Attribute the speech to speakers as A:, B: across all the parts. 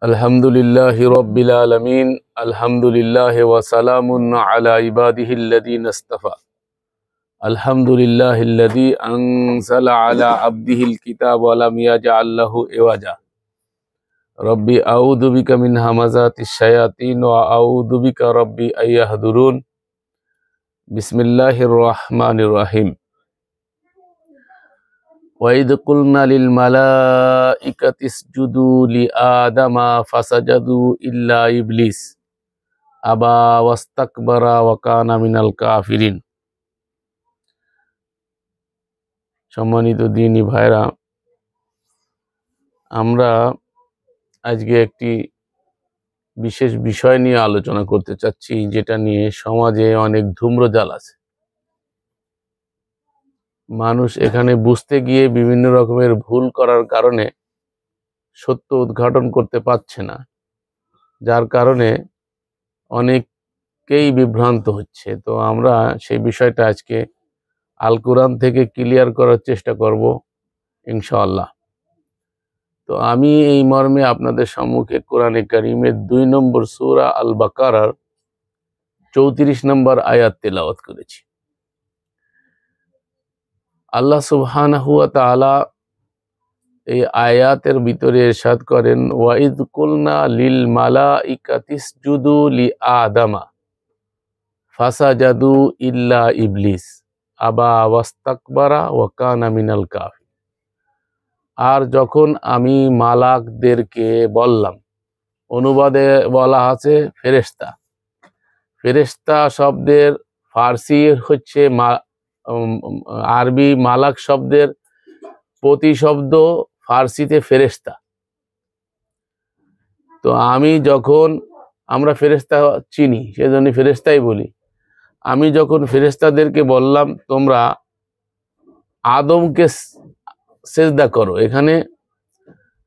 A: আলহামদুলিল্লাহি রাব্বিল আলামিন আলহামদুলিল্লাহি ওয়া সালামুন আলা ইবাদিহিল্লাযীনা ইসতাফা আলহামদুলিল্লাহিল্লাযী আনজালা আলা আবদিহিল কিতাব ওয়া লাম ইয়াজআল লাহু ইওয়াজা রব্বি আউযু বিকা মিন হামাযাতিশ শায়াতিন ওয়া আউযু বিকা রব্বি আইয়াহদুরুন বিসমিল্লাহির রহমানির রহিম وَإِذْ قُلْنَا لِلْمَلَائِكَةِ اسْجُدُوا لِآدَمَ فَسَجَدُوا إِلَّا إِبْلِيسَ أَبَى وَاسْتَكْبَرَ وَكَانَ مِنَ الْكَافِرِينَ। সম্মানিত দ্বীনী ভাইরা, আমরা আজকে একটি বিশেষ বিষয় নিয়ে আলোচনা করতে চাচ্ছি, যেটা নিয়ে সমাজে অনেক ধূম্রজাল আছে। মানুষ এখানে বুঝতে গিয়ে বিভিন্ন রকমের ভুল করার কারণে সত্য উদ্ঘাটন করতে পারছে না, যার কারণে অনেকেই বিভ্রান্ত হচ্ছে। তো আমরা সেই বিষয়টা আজকে আল কোরআন থেকে ক্লিয়ার করার চেষ্টা করব ইনশাআল্লাহ। তো আমি এই মর্মে আপনাদের সম্মুখে কোরআনে কারীমের 2 নম্বর সূরা আল বাকারার 34 নম্বর আয়াত তেলাওয়াত করেছি। আল্লাহ সুবহানাহু ওয়া তাআলা এই আয়াতের ভিতরে ইরশাদ করেন, ওয়াইদ কুলনা লিল মালাইকাতি ইসজুদু লি আদামা ফাসাজাদু ইল্লা ইবলিস আবা ওয়াস্তাকবারা ওয়া কানা মিনাল কাফির। আর যখন আমি মালাকদেরকে বললাম, অনুবাদে বলা আছে ফেরেশতা। ফেরেশতা শব্দের ফার্সি হচ্ছে আরবি মালাক শব্দের প্রতিশব্দ ফার্সিতে ফেরেশতা। তো আমরা ফেরেশতা চিনি, সেজন্য ফেরেশতাই বলি। আমি যখন ফেরেশতাদেরকে বললাম তোমরা আদমকে সেজদা করো, এখানে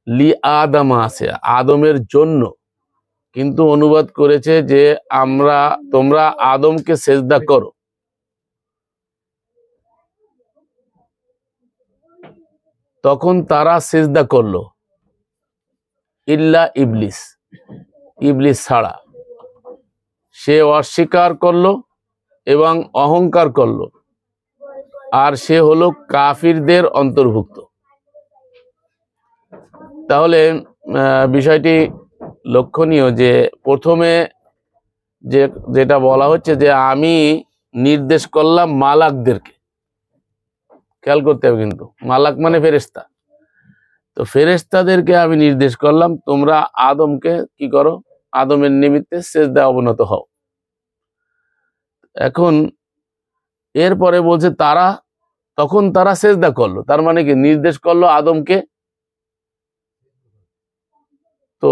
A: লি আদম আছে আদমের জন্য, কিন্তু অনুবাদ করেছে যে তোমরা আদমকে সেজদা করো। তখন তারা সেজদা করলো ইল্লা ইবলিস, ইবলিস ছাড়া। সে অস্বীকার করলো এবং অহংকার করলো, আর সে হলো কাফিরদের অন্তর্ভুক্ত। তাহলে বিষয়টি লক্ষণীয় যে প্রথমে যেটা বলা হচ্ছে যে আমি নির্দেশ করলাম মালাকদেরকে। খেয়াল করতে হবে, কিন্তু মালাক মানে ফেরেশতা। তো ফেরেশতাদেরকে আমি নির্দেশ করলাম তোমরা আদমকে কি করো, আদমের নিমিত্তে সেজদা অবনত হও। এখন এরপরে বলছে তখন তারা সেজদা করলো, তার মানে কি নির্দেশ করলো আদমকে। তো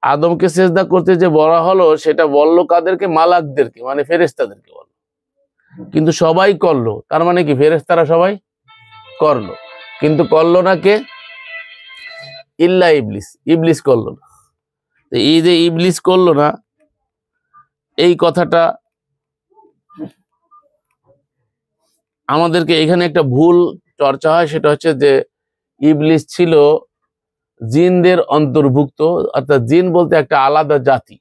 A: আদমকে সেজদা করতে যে বলা হলো সেটা বললো কাদেরকে, মালাকদেরকে, মানে ফেরেশতাদেরকে বললো। কিন্তু সবাই করলো, তার মানে কি ফেরেশতারা সবাই করলো, কিন্তু করলো না কে? ইল্লা ইবলিস, ইবলিস করলো না। এই যে ইবলিস করলো না, এই কথাটা আমাদেরকে এখানে একটা ভুল চর্চা হয়, সেটা হচ্ছে যে ইবলিস ছিল জিনদের অন্তর্ভুক্ত, অর্থাৎ জিন বলতে একটা আলাদা জাতি।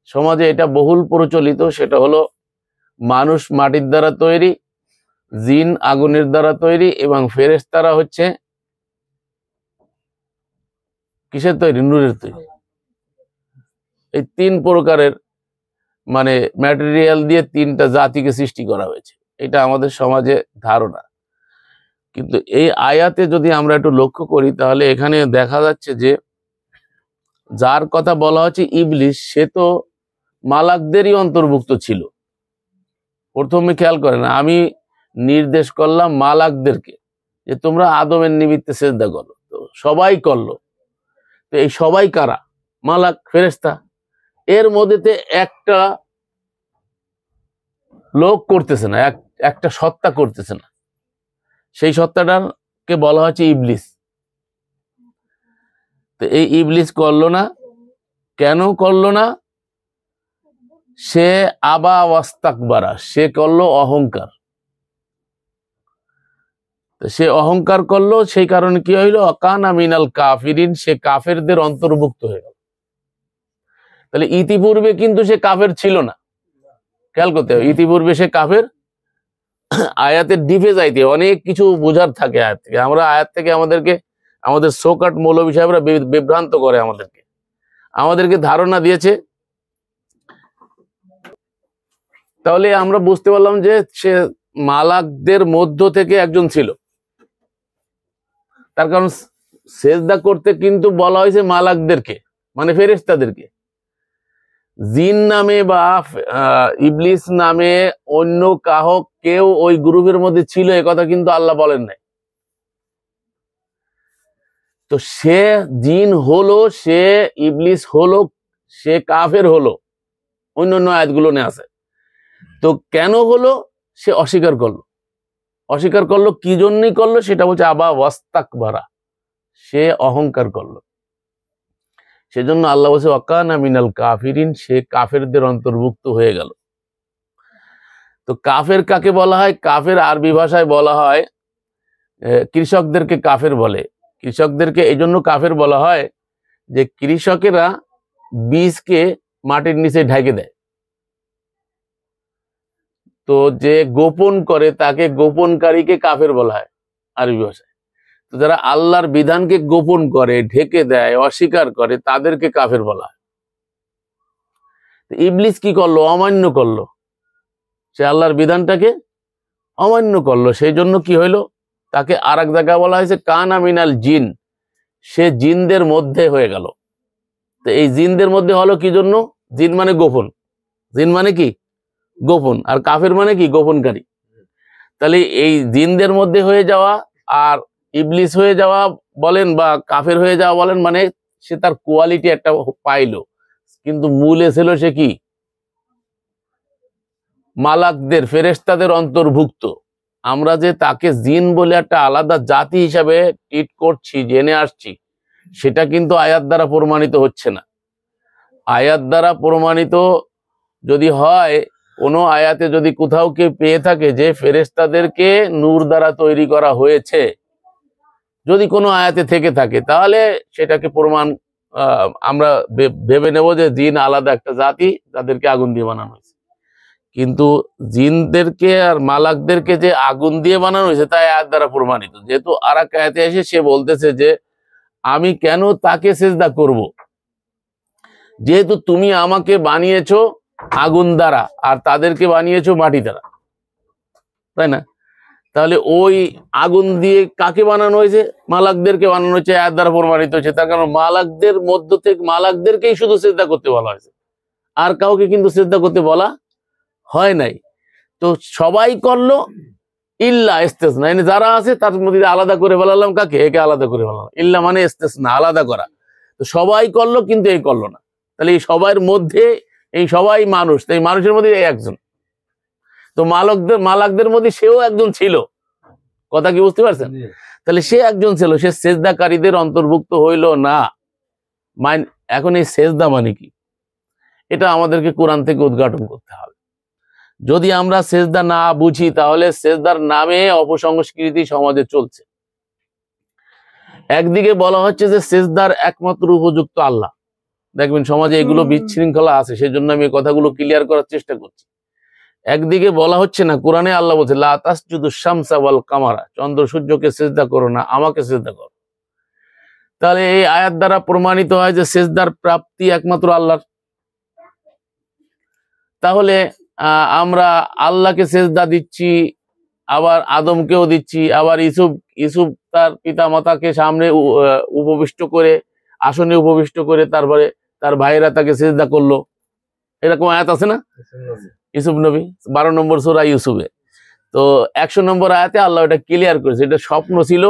A: সমাজে এটা বহুল প্রচলিত, সেটা হলো মানুষ মাটির দ্বারা তৈরি, জিন আগুনের দ্বারা তৈরি, এবং ফেরেশতারা হচ্ছে কিসের তৈরি? নূরের তৈরি। এই 3 প্রকারের মানে ম্যাটেরিয়াল দিয়ে 3টা জাতিকে সৃষ্টি করা হয়েছে, এটা আমাদের সমাজে ধারণা। কিন্তু এই আয়াতে যদি আমরা একটু লক্ষ্য করি, তাহলে এখানে দেখা যাচ্ছে যে যার কথা বলা হচ্ছে ইবলিস, সে তো মালাকদেরই অন্তর্ভুক্ত ছিল। প্রথমে খেয়াল করেন, আমি নির্দেশ করলাম মালাকদেরকে যে তোমরা আদমের নিমিত্তে সেজদা করো, তো সবাই করলো। তো এই সবাই কারা? মালাক, ফেরেশতা। এর মধ্যে একটা লোক করতেছে না, একটা সত্তা করতেছে না, সেই সত্তাটাকে বলা হচ্ছে ইবলিস। তো এই ইবলিস করলো না, কেন করলো না? সে আবা ওয়াস্তাকবারা, সে করলো অহংকার। সে অহংকার করলো, সেই কারণে কি হইলো, কানা মিনাল কাফিরিন, সে কাফেরদের অন্তর্ভুক্ত হয়ে গেল। তাহলে ইতিপূর্বে কিন্তু সে কাফের ছিল না, খেয়াল করতে হবে, ইতিপূর্বে সে কাফের। আয়াতের ডিপে যাইতে অনেক কিছু বোঝার থাকে আয়াত থেকে। আমরা আয়াত থেকে আমাদের সোকাট মৌলবী সাহেবরা বিভ্রান্ত করে, আমাদেরকে ধারণা দিয়েছে। তাহলে আমরা বুঝতে পারলাম যে সে মালাকদের মধ্য থেকে একজন ছিল। তার কারণ সেজদা করতে কিন্তু বলা হয়েছে মালাকদেরকে, মানে ফেরেশতাদেরকে। জিন নামে বা ইবলিস নামে অন্য কেউ ওই গ্রুপের মধ্যে ছিল এ কথা কিন্তু আল্লাহ বলেন নাই। তো সে জিন হলো, সে ইবলিস হলো, সে কাফের হলো, অন্যান্য আয়াতগুলো নিয়ে আছে। তো কেন হলো, সে অস্বীকার করলো, কি জন্যই করলো, সেটা হচ্ছে আবা ওয়াস্তাকবারা, সে অহংকার করলো। সেজন্য আল্লাহ বলছে ওয়াকানা মিনাল কাফিরিন, সে কাফেরদের অন্তর্ভুক্ত হয়ে গেল। তো কাফের কাকে বলা হয়? কাফের আরবি ভাষায় বলা হয়, কৃষকদেরকে কাফের বলে। কৃষকদেরকে এই জন্য কাফের বলা হয় যে কৃষকেরা বীজকে মাটির নিচে ঢেকে দেয়। তো যে গোপন করে তাকে গোপনকারীকে কাফের বলা হয় আরবি ভাষায়। তো যারা আল্লাহর বিধানকে গোপন করে, ঢেকে দেয়, অস্বীকার করে, তাদেরকে কাফের বলা হয়। ইবলিস কি করলো? অমান্য করলো, সে আল্লাহর বিধানটাকে অমান্য করলো। সেই জন্য কি হইলো, তাকে আর এক জায়গায় বলা হয়েছে কানা মিনাল জিন, সে জিনদের মধ্যে হয়ে গেল। তো এই জিনদের মধ্যে হলো কি জন্য? জিন মানে গোপন, জিন মানে কি গোপন, আর কাফের মানে কি গোপনকারী। তাহলে এই জিনদের মধ্যে হয়ে যাওয়া আর ইবলিস হয়ে যাওয়া বলেন বা কাফের হয়ে যাওয়া বলেন, মানে সে তার কোয়ালিটি একটা পাইলো, কিন্তু মূলে ছিল সে কি মালাকদের, ফেরেশতাদের অন্তর্ভুক্ত। আমরা যে তাকে জিন বলে একটা আলাদা জাতি হিসাবে ট্রিট করছি, জেনে আসছি, সেটা কিন্তু আয়াত দ্বারা প্রমাণিত হচ্ছে না। আয়াত দ্বারা প্রমাণিত যদি হয়, কোনো আয়াতে যদি কোথাও কেউ পেয়ে থাকে যে ফেরেশতাদেরকে নূর দ্বারা তৈরি করা হয়েছে, যদি কোনো আয়াতে থেকে থাকে, তাহলে সেটাকে প্রমাণ আমরা ভেবে নেব যে জিন আলাদা একটা জাতি, তাদেরকে আগুন দিয়ে বানানো হয়েছে। কিন্তু জিনদেরকে আর মালাকদেরকে যে আগুন দিয়ে বানানো হয়েছে তা আয়াত দ্বারা প্রমাণিত। যেহেতু আর এক আয়াতে এসে সে বলতেছে যে আমি কেন তাকে সেজদা করব, যেহেতু তুমি আমাকে বানিয়েছো আগুন দ্বারা আর তাদেরকে বানিয়েছো মাটি দ্বারা, তাই না? তাহলে ওই আগুন দিয়ে কাকে বানানো হয়েছে? মালাকদেরকে বানানো হয়েছে, আয়াত দ্বারা প্রমাণিত হয়েছে। তার কারণ মালাকদের মধ্য থেকে মালাকদেরকেই শুধু সেজদা করতে বলা হয়েছে, আর কাউকে কিন্তু সেজদা করতে বলা হয় নাই। তো সবাই করলো ইল্লা ইস্তেসনা, মানে যারা আছে তার মধ্যে আলাদা করে বলালাম কাকে, একে আলাদা করে বলালাম। ইল্লা মানে ইস্তেসনা, আলাদা করা। তো সবাই করলো কিন্তু এই করলো না। তাহলে এই সবার মধ্যে, এই সবাই মানুষ, এই মানুষের মধ্যে একজন। তো মালাকদের মধ্যে সেও একজন ছিল, কথা কি বুঝতে পারছেন? তাহলে সে একজন ছিল, সে সেজদাকারীদের অন্তর্ভুক্ত হইল না। এখন এই সেজদা মানে কি, এটা আমাদেরকে কোরআন থেকে উদ্ঘাটন করতে হবে। যদি আমরা সেজদা না বুঝি, তাহলে সেজদার নামে অপসংস্কৃতি সমাজে চলছে। একদিকে বলা হচ্ছে যে সেজদার একমাত্র উপযুক্ত আল্লাহ। দেখবেন সমাজে এগুলো বিশৃঙ্খলা আছে, সেই জন্য আমি এই কথাগুলো ক্লিয়ার করার চেষ্টা করছি। একদিকে বলা হচ্ছে না, কোরআনে আল্লাহ বলছে লা তাসজুদুশ শামসা ওয়াল কামারা, চন্দ্র সূর্যকে সেজদা করো না, আমাকে সেজদা করো। তাহলে এই আয়াত দ্বারা প্রমাণিত হয় যে সেজদার প্রাপ্তি একমাত্র আল্লাহর। তাহলে আমরা আল্লাহকে সেজদা দিচ্ছি, আবার আদমকেও দিচ্ছি, আবার ইউসুফ তার পিতা মাতাকে সামনে উপবিষ্ট করে, আসনে উপবিষ্ট করে, তারপরে তার ভাইয়েরা তাকে সেজদা করলো, এরকম আয়াত আছে না? ইউসুফ নবী 12 নম্বর সূরা ইউসুফে। তো 100 নম্বর আয়াতে আল্লাহ এটা ক্লিয়ার করেছে, এটা স্বপ্ন ছিল,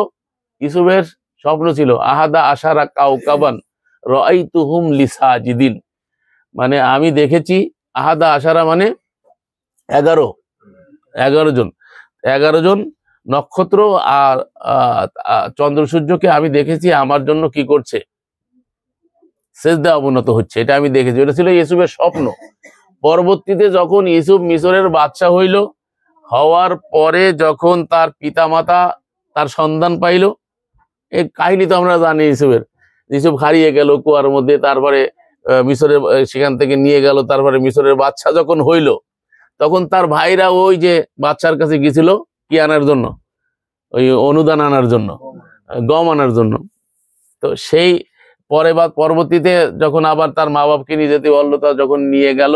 A: ইউসুফের স্বপ্ন ছিল। আহাদা আশারা কাওকাবান রাআইতুহুম লিসাজিদিন, মানে আমি দেখেছি, আহাদা আশারা মানে 11 জন নক্ষত্র আর চন্দ্র সূর্যকে আমি দেখেছি আমার জন্য কি করছে, সেজদা অবনত হচ্ছে, এটা আমি দেখেছি। এটা ছিল ইউসুফের স্বপ্ন। পরবর্তীতে যখন ইউসুফ মিশরের বাদশা হইল, হওয়ার পরে যখন তার পিতামাতা তার সন্ধান পাইল। এই কাহিনী তো আমরা জানি ইউসুফের, ইউসুফ হারিয়ে গেল কুয়ার মধ্যে, তারপরে মিশরের সেখান থেকে নিয়ে গেল, তারপরে মিশরের বাদশা যখন হইল তখন তার ভাইরা ওই যে বাদশার কাছে গেছিল কি আনার জন্য, ওই অনুদান আনার জন্য, গম আনার জন্য। তো সেই পরবর্তীতে যখন আবার তার মা বাপকে নিয়ে যেতে বললো, তা যখন নিয়ে গেল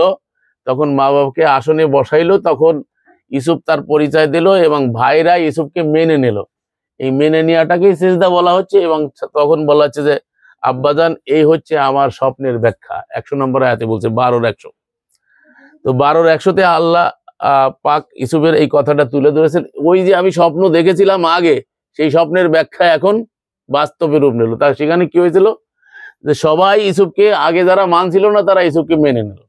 A: তখন মা বাপকে আসনে বসাইলো, তখন ইউসুফ তার পরিচয় দিল এবং ভাইরা ইউসুফকে মেনে নিল। এই মেনে নেওয়াটাকেই সিজদা বলা হচ্ছে। এবং তখন বলা হচ্ছে যে আব্বাজান এই হচ্ছে আমার স্বপ্নের ব্যাখ্যা। 100 নম্বর আয়াতে বলছে 12-100। তো 12-100-তে আল্লাহ পাক ইউসুফের এই কথাটা তুলে ধরেছেন। ওই যে আমি স্বপ্ন দেখেছিলাম আগে, সেই স্বপ্নের ব্যাখ্যা এখন বাস্তবে রূপ নিল। তা সেখানে কি হয়েছিল যে সবাই ইউসুফকে, আগে যারা মানছিল না তারা ইউসুফকে মেনে নিল।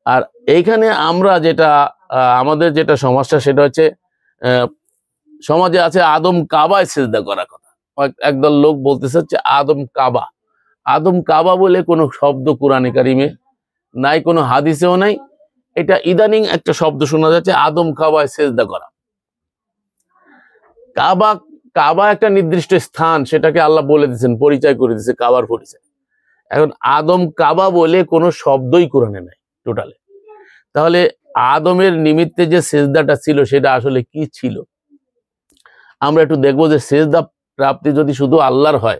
A: আর এইখানে আমরা যেটা আমাদের যেটা সমস্যা সেটা হচ্ছে সমাজে আছে আদম কাবায় সিজদা করার কথা। একদল লোক বলতেছে হচ্ছে আদম কাবা। আদম কাবা বলে কোনো শব্দ কোরআনে কারিমে নাই, কোনো হাদিসেও নাই। এটা ইদানিং একটা শব্দ শোনা যাচ্ছে, আদম কাবায় সিজদা করা। কাবা, কাবা একটা নির্দিষ্ট স্থান, সেটাকে আল্লাহ বলে দিয়েছেন, পরিচয় করে দিয়েছে কাবার পরিচয়। এখন আদম কাবা বলে কোনো শব্দই কোরআনে নাই টোটালে। তাহলে আদমের নিমিত্তে যে সিজদাটা ছিল সেটা আসলে কি ছিল আমরা একটু দেখবো। যে সিজদা প্রাপ্তি যদি শুধু আল্লাহর হয়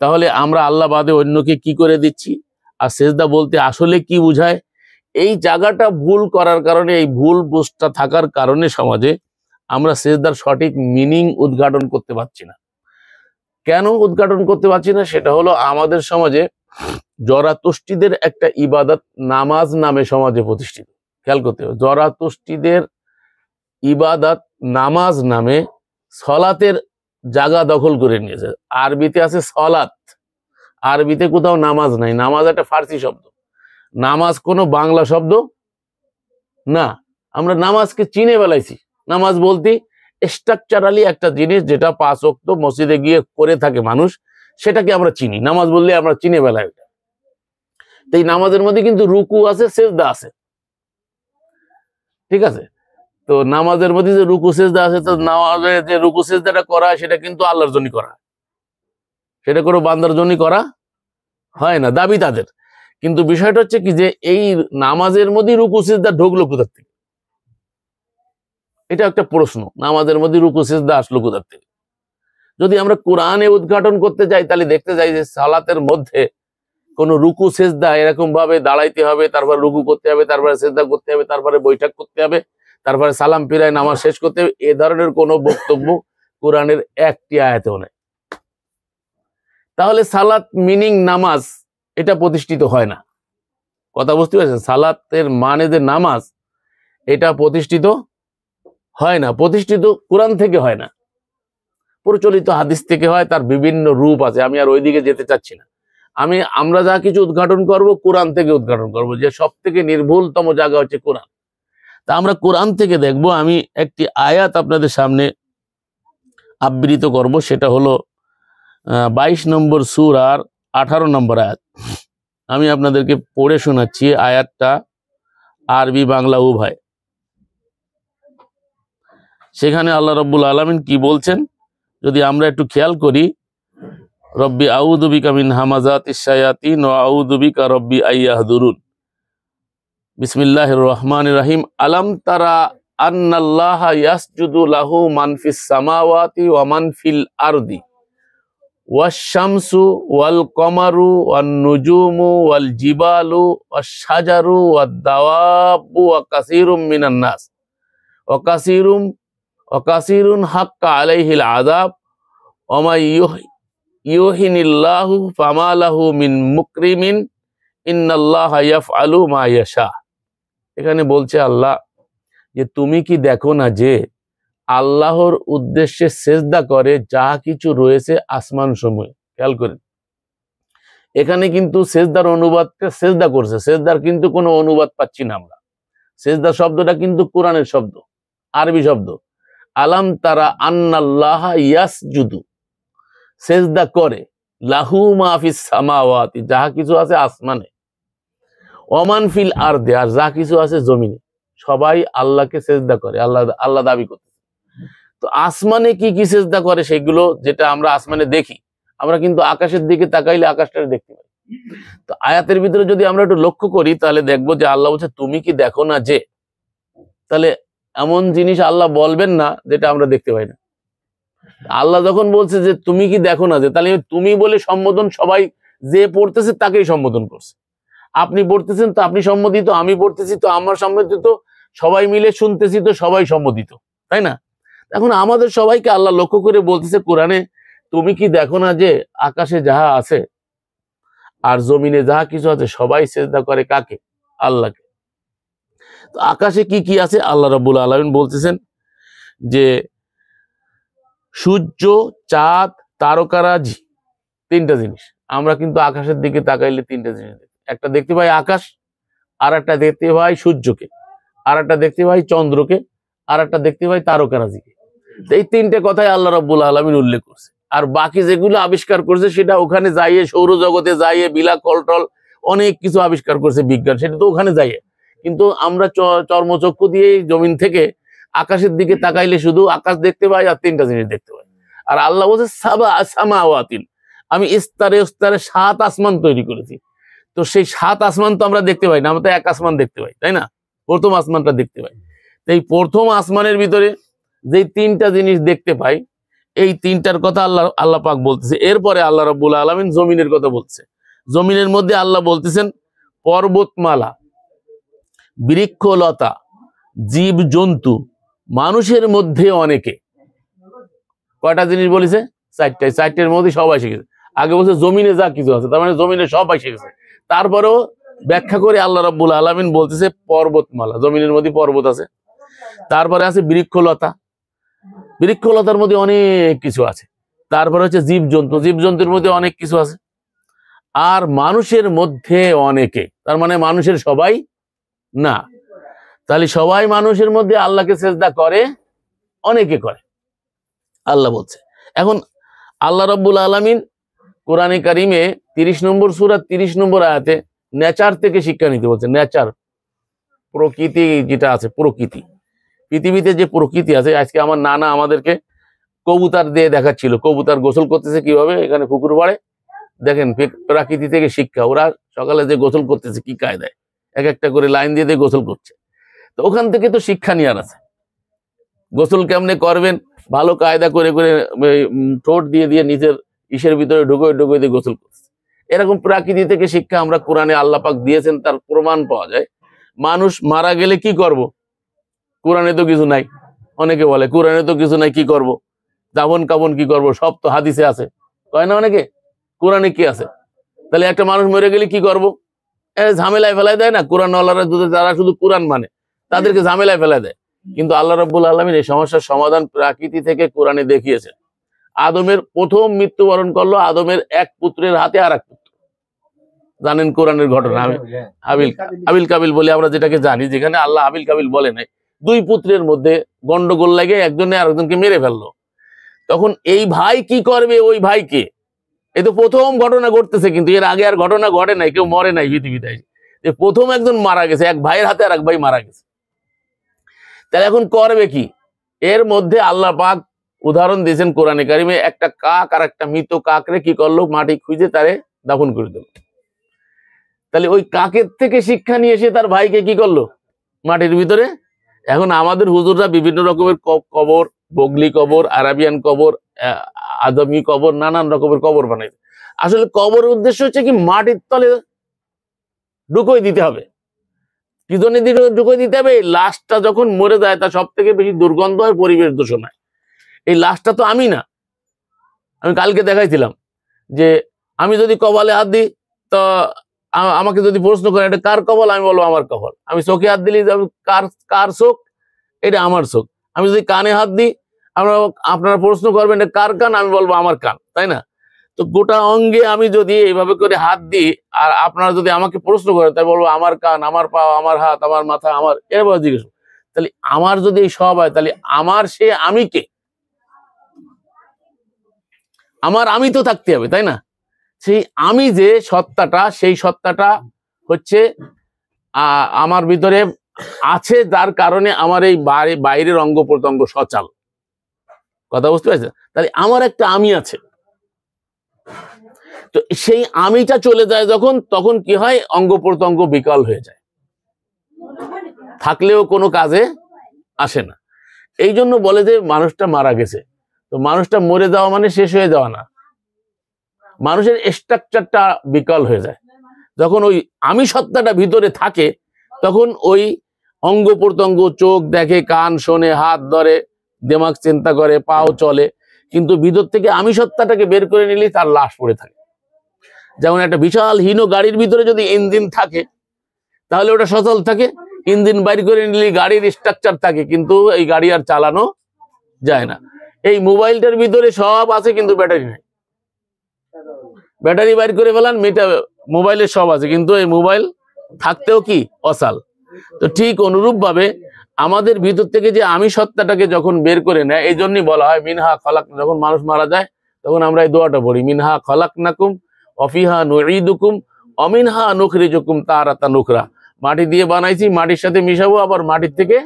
A: তাহলে আমরা আল্লাহ বাদে অন্যকে কি করে দিচ্ছি, আর সিজদা বলতে আসলে কি বুঝায়, এই জায়গাটা ভুল করার কারণে, এই ভুল বুঝটা থাকার কারণে সমাজে আমরা সিজদার সঠিক মিনিং উদ্ঘাটন করতে পারছি না। কেন উদ্ঘাটন করতে পারছি না সেটা হলো আমাদের সমাজে জরাতুষ্টিদের একটা ইবাদত নামাজ নামে সমাজে প্রতিষ্ঠিত। খেয়াল করতে হবে, জরাতুষ্টিদের ইবাদত নামাজ নামে সলাতের জায়গা দখল করে নিয়েছে। আরবিতে আছে সলাত, আরবিতে কোথাও নামাজ নাই। নামাজ একটা ফার্সি শব্দ, নামাজ কোনো বাংলা শব্দ না। আমরা নামাজকে চিনে বেলাইছি। নামাজ বলতে স্ট্রাকচারালি একটা জিনিস, যেটা 5 ওয়াক্ত মসজিদে গিয়ে করে থাকে মানুষ, সেটাকে আমরা চিনি। নামাজ বললে আমরা চিনে বেলাই। তো এই নামাজের মধ্যে কিন্তু রুকু আছে, সিজদা আছে, ঠিক আছে? তো নামাজের মধ্যে যে রুকু সিজদা আছে, তো নামাজে যে রুকু সিজদাটা করা হয় সেটা কিন্তু আল্লাহর জন্য করা, সেটা কোনো বান্দার জন্য করা হয় না, দাবি তাদের। কিন্তু বিষয়টা হচ্ছে কি যে এই নামাজের মধ্যে রুকু সিজদা ঢুকলো কোথা থেকে, এটা একটা প্রশ্ন। নামাজের মধ্যে রুকু সিজদা আসলো কোথা থেকে? যদি আমরা কোরআনে উদ্ঘাটন করতে যাই তাহলে দেখতে যাই যে সালাতের মধ্যে কোন রুকু সিজদা এরকম ভাবে দাঁড়াইতে হবে, তারপর রুকু করতে হবে, তারপরে সিজদা করতে হবে, তারপরে বৈঠক করতে হবে, তারপরে সালাম ফিরায় নামাজ শেষ করতে হবে, এ ধরনের কোনো বক্তব্য কোরআনের একটি আয়াতেও নেই। তাহলে সালাত মিনিং নামাজ, এটা প্রতিষ্ঠিত হয় না। কথা বুঝতে পারছেন? সালাতের মানে যে নামাজ, এটা প্রতিষ্ঠিত হয় না, প্রতিষ্ঠিত কোরআন থেকে হয় না, প্রচলিত হাদিস থেকে হয়। তার বিভিন্ন রূপ আছে, আমি আর ওইদিকে যেতে চাচ্ছি না। আমরা যা কিছু উদ্ঘাটন করব কোরআন থেকে উদ্ঘাটন করব, যে সব থেকে নির্ভুলতম জায়গা হচ্ছে কোরআন। তা আমরা কোরআন থেকে দেখব। আমি একটি আয়াত আপনাদের সামনে আবৃত করব, সেটা হলো 22 নম্বর সূরার 18 নম্বর আয়াত। আমি আপনাদেরকে পড়ে শোনাচ্ছি আয়াতটা, আরবি বাংলা উভয়। সেখানে আল্লাহ রাব্বুল আলামিন কি বলছেন যদি আমরা একটু খেয়াল করি, রব্বি আউযু বিকা মিন হামাযাতিশ শায়াতিন ওয়া আউযু বিকা রব্বি আইয়াহদুরুন। বিসমিল্লাহির রহমানির রহিম। আলাম তারা আন্নাল্লাহা ইয়াসজুদু লাহু মান ফিস সামাওয়াতি ওয়া মান ফিল আরদি ওয়াশ শামসু ওয়াল কমারু ওয়ান নুজুমু ওয়াল জিবালু ওয়াশ শাজারু ওয়াদ দাওয়াবু ওয়া কাসীরুম মিনান নাস ওয়া কাসীরুন হাক্কা আলাইহিল আযাব ওয়া মা ইউহিনিল্লাহু ফামা লাহু মিন মুকরিমিন ইন্নাল্লাহা ইয়াফআলু মা ইয়াশা। এখানে বলছে আল্লাহ যে তুমি কি দেখো না যে আল্লাহর উদ্দেশ্যে সেজদা করে যা কিছু রয়েছে আসমান সমূহে। খেয়াল করেন, এখানে কিন্তু সেজদার অনুবাদটা সেজদা করছে, সেজদার কিন্তু কোনো অনুবাদ পাচ্ছি না আমরা। সেজদা শব্দটা কিন্তু কোরআনের শব্দ, আরবি শব্দ। আলাম তারা আন্নাল্লাহা ইয়াসজুদু, সেজদা করে, লাহু মা ফিস সামাওয়াতি, যা কিছু আছে আসমানে, ওমান ফিল আরদে, আর যা কিছু আছে জমিনে, সবাই আল্লাহকে সেজদা করে, আল্লাহ দাবি করতে। তো আসমানে কি কি সেজদা করে সেগুলো যেটা আমরা আসমানে দেখি, আমরা কিন্তু আকাশের দিকে তাকাইলে আকাশটা দেখতে পাই। তো আয়াতের ভিতরে যদি আমরা একটু লক্ষ্য করি তাহলে দেখবো যে আল্লাহ বলছে তুমি কি দেখো না যে, তাহলে এমন জিনিস আল্লাহ বলবেন না যেটা আমরা দেখতে পাই না। আল্লাহ যখন বলছে যে তুমি কি দেখো না যে, তাহলে তুমি বলে সম্বোধন সবাই যে পড়তেছে তাকেই সম্বোধন করছে। আপনি পড়তেছেন তো আপনি সম্বোধিত, আমি পড়তেছি তো আমার সম্বোধিত, সবাই মিলে শুনতেছি তো সবাই সম্বোধিত, তাই না? এখন আমাদের সবাইকে আল্লাহ লক্ষ্য করে বলতেছে কোরআনে, তুমি কি দেখো না যে আকাশে যাহা আছে আর জমিনে যাহা কিছু আছে সবাই সিজদা করে কাকে? আল্লাহকে। তো আকাশে কি কি আছে আল্লাহ রাব্বুল আলামিন বলতেছেন যে সূর্য, চাঁদ, তারকারাজি, তিনটা জিনিস। আমরা কিন্তু আকাশের দিকে তাকাইলে তিনটা জিনিস দেখি। একটা দেখতে পাই আকাশ, আর একটা দেখতে পাই সূর্যকে, আর একটা দেখতে পাই চন্দ্রকে, আর একটা দেখতে পাই তারকারাজিকে। এই তিনটে কথাই আল্লাহ রাব্বুল আলামিন উল্লেখ করছে। আর বাকি যেগুলো আবিষ্কার করছে সেটা ওখানে যাইয়ে, সৌরজগতে যাইয়ে, বিলা কলটল অনেক কিছু আবিষ্কার করছে বিজ্ঞান, সেটা তো ওখানে যাইয়ে। কিন্তু আমরা চর্মচক্ষু দিয়ে জমিন থেকে আকাশের দিকে তাকাইলে শুধু আকাশ দেখতে পাই আর তিনটা জিনিস দেখতে পাই। আর আল্লাহ বলছে সাবা সামাওয়াতিন, আমি স্তরে স্তরে 7 আসমান তৈরি করেছি। তো সেই 7 আসমান তো আমরা দেখতে পাই না, আমরা তো এক আসমান দেখতে পাই, তাই না? প্রথম আসমানটা দেখতে পাই। এই প্রথম আসমানের ভিতরে যে তিনটা জিনিস দেখতে পাই, এই তিনটার কথা আল্লাহ পাক বলতেছে। এরপরে আল্লাহ রাব্বুল আলামিন জমিনের কথা বলছে। জমিনের মধ্যে আল্লাহ বলতেছেন পর্বতমালা, বৃক্ষলতা, জীব জন্তু, মানুষের মধ্যে অনেকে। কয়টা জিনিস বলেছে? 4টায়। 4টের মধ্যে সবাই শিখেছে। আগে বলছে জমিনে যা কিছু আছে, তার মানে জমিনে সবাই শিখেছে। তারপরেও ব্যাখ্যা করে আল্লাহ রাব্বুল আলামিন বলতেছে পর্বতমালা, জমিনের মধ্যে পর্বত আছে। তারপরে আছে বৃক্ষলতা, বৃক্ষলতার মধ্যে অনেক কিছু আছে। তারপরে হচ্ছে জীবজন্তু, জীবজন্তুর মধ্যে অনেক কিছু আছে। আর মানুষের মধ্যে অনেকে, তার মানে মানুষের সবাই না। তাহলে সবাই মানুষের মধ্যে আল্লাহকে সিজদা করে, অনেকে করে, আল্লাহ বলছে। এখন আল্লাহ রাব্বুল আলামিন কোরআনে কারিমে 30 নম্বর সূরা 30 নম্বর আয়াতে নেচার থেকে শিক্ষা নিতে বলছে। নেচার, প্রকৃতি যেটা আছে, প্রকৃতি, পৃথিবীতে যে প্রকৃতি আছে। আজকে আমার নানা আমাদেরকে কবুতর দিয়ে দেখাচ্ছিল, কবুতর গোসল করতেছে কিভাবে, এখানে পুকুর পাড়ে। দেখেন প্রকৃতি থেকে শিক্ষা, ওরা সকালে যে গোসল করতেছে কি কায়দায়, এক একটা করে লাইন দিয়ে দিয়ে গোসল করছে। তো ওখান থেকে তো শিক্ষা নেওয়ার আছে, গোসল কেমনে করবেন ভালো কায়দা করে করে ঠোঁট দিয়ে দিয়ে নিজের ইসের ভিতরে ঢুকে ঢুকে দিয়ে গোসল করছে। এরকম প্রকৃতি থেকে শিক্ষা আমরা কোরআনে আল্লাহ পাক দিয়েছেন, তার প্রমাণ পাওয়া যায়। মানুষ মারা গেলে কি করব? কোরআনে তো কিছু নাই। অনেকে বলে কোরআনে তো কিছু নাই, কি করব? দাফন কাফন কি করব? সব তো হাদিসে আছে, কয় না অনেকে। কোরআনে কি আছে? তাহলে একটা মানুষ মরে গেলে কি করব? ঝামেলায় ফেলায় দেয় না কোরআনওয়ালারা, যারা শুধু কোরআন মানে তাদেরকে ঝামেলায় ফেলায় দেয়। কিন্তু আল্লাহ রাব্বুল আলামিন এই সমস্যার সমাধান প্রকৃতি থেকে কোরআনে দেখিয়েছেন। আদমের প্রথম মৃত্যুবরণ করলো আদমের এক পুত্রের হাতে আর এক পুত্র। জানেন কোরআনের ঘটনা, আবিল কাবিল বলে আমরা যেটাকে জানি, যেখানে আল্লাহ আবিল কাবিল বলে নাই, 2 পুত্রের মধ্যে গন্ডগোল লাগে, একজনে আরেকজনকে মেরে ফেললো। তখন এই ভাই কি করবে ওই ভাইকে? এই তো প্রথম ঘটনা ঘটতেছে, কিন্তু এর আগে আর ঘটনা ঘটে নাই, কেউ মরে নাই পৃথিবীতে। যে প্রথম একজন মারা গেছে, এক ভাইয়ের হাতে আর এক ভাই মারা গেছে। তাহলে এখন করবে কি? এর মধ্যে আল্লাহ পাক উদাহরণ দিয়েছেন কোরআনে কারিমে। একটা কাক আর একটা মৃত কাকরে কি করলো? মাটি খুঁজে তারে দাফন করে দিল। তাহলে ওই কাকের থেকে শিক্ষা নিয়ে এসে তার ভাইকে কি করলো? মাটির ভিতরে। এখন আমাদের হুজুররা বিভিন্ন রকমের কবর, বগলি কবর, আরাবিয়ান কবর, আদমি কবর, নানান রকমের কবর বানাইছে। আসলে কবরের উদ্দেশ্য হচ্ছে কি? মাটির তলে ঢুকোই দিতে হবে। কি জন্য ঢুকোই দিতে হবে? লাশটা যখন মরে যায় তা সব থেকে বেশি দুর্গন্ধ হয়, পরিবেশ দূষণ হয়। এই লাশটা তো আমি না। আমি কালকে দেখাইছিলাম যে আমি যদি কপালে হাত দিই, তো আমাকে যদি প্রশ্ন করে এটা কার কপাল, আমি বলবো আমার কপাল। আমি চোখে হাত দিলে কার চোখ, এটা আমার চোখ। আমি যদি কানে হাত দিই, আপনারা প্রশ্ন করবেন এটা কার কান, আমি বলবো আমার কান, তাই না? তো গোটা অঙ্গে আমি যদি এইভাবে করে হাত দিই, আর আপনারা যদি আমাকে প্রশ্ন করেন, তাই বলবো আমার কান, আমার পা, আমার হাত, আমার মাথা, আমার, এরপর জিজ্ঞেস। তাহলে আমার যদি এই সব হয়, তাহলে আমার সে আমি কে? আমার আমি তো থাকতে হবে, তাই না? সেই আমি যে সত্তাটা, সেই সত্তাটা হচ্ছে আমার ভিতরে আছে, যার কারণে আমার এই বাইরের অঙ্গ প্রত্যঙ্গ সচল। কথা বুঝতে পারছেন? তাহলে আমার একটা আমি আছে, তো সেই আমিটা চলে যায় যখন, তখন কি হয়, অঙ্গ প্রত্যঙ্গ বিকল হয়ে যায়, থাকলেও কোনো কাজে আসে না। এই জন্য বলে যে মানুষটা মারা গেছে, তো মানুষটা মরে যাওয়া মানে শেষ হয়ে যাওয়া না, মানুষের স্ট্রাকচারটা বিকল হয়ে যায়। যখন ওই আমি সত্তাটা ভিতরে থাকে তখন ওই অঙ্গ প্রত্যঙ্গ, চোখ দেখে, কান শোনে, হাত ধরে, দিমাগ চিন্তা করে, পাও চলে, কিন্তু ভিতর থেকে আমি সত্তাটাকে বের করে নিলে তার লাশ পড়ে থাকে। যেমন একটা বিশাল হীন গাড়ির ভিতরে যদি ইঞ্জিন থাকে তাহলে ওটা সচল থাকে, ইঞ্জিন বাইর করে নিলে গাড়ির স্ট্রাকচার থাকে, কিন্তু এই গাড়ি আর চালানো যায় না। এই মোবাইলটার ভিতরে সব আছে কিন্তু ব্যাটারি নাই, ব্যাটারি বাইর করে ফেলান, মোবাইলে সব আছে কিন্তু এই মোবাইল থাকতেও কি অসাল। তো ঠিক অনুরূপ ভাবে আমাদের ভিতর থেকে যে আমি সত্তাটাকে যখন বের করে নেয়, এই জন্যই বলা হয় মিনহা খলাক, যখন মানুষ মারা যায় তখন আমরা এই দোয়াটা পড়ি, মিনহা খলাকনাকুম অফিহা নুঈদুকুম অমিনহা নুখরিজুকুম তারাতান উখরা। মাটি দিয়ে বানাইছি, মাটির সাথে মিশাবো, আবার মাটির থেকে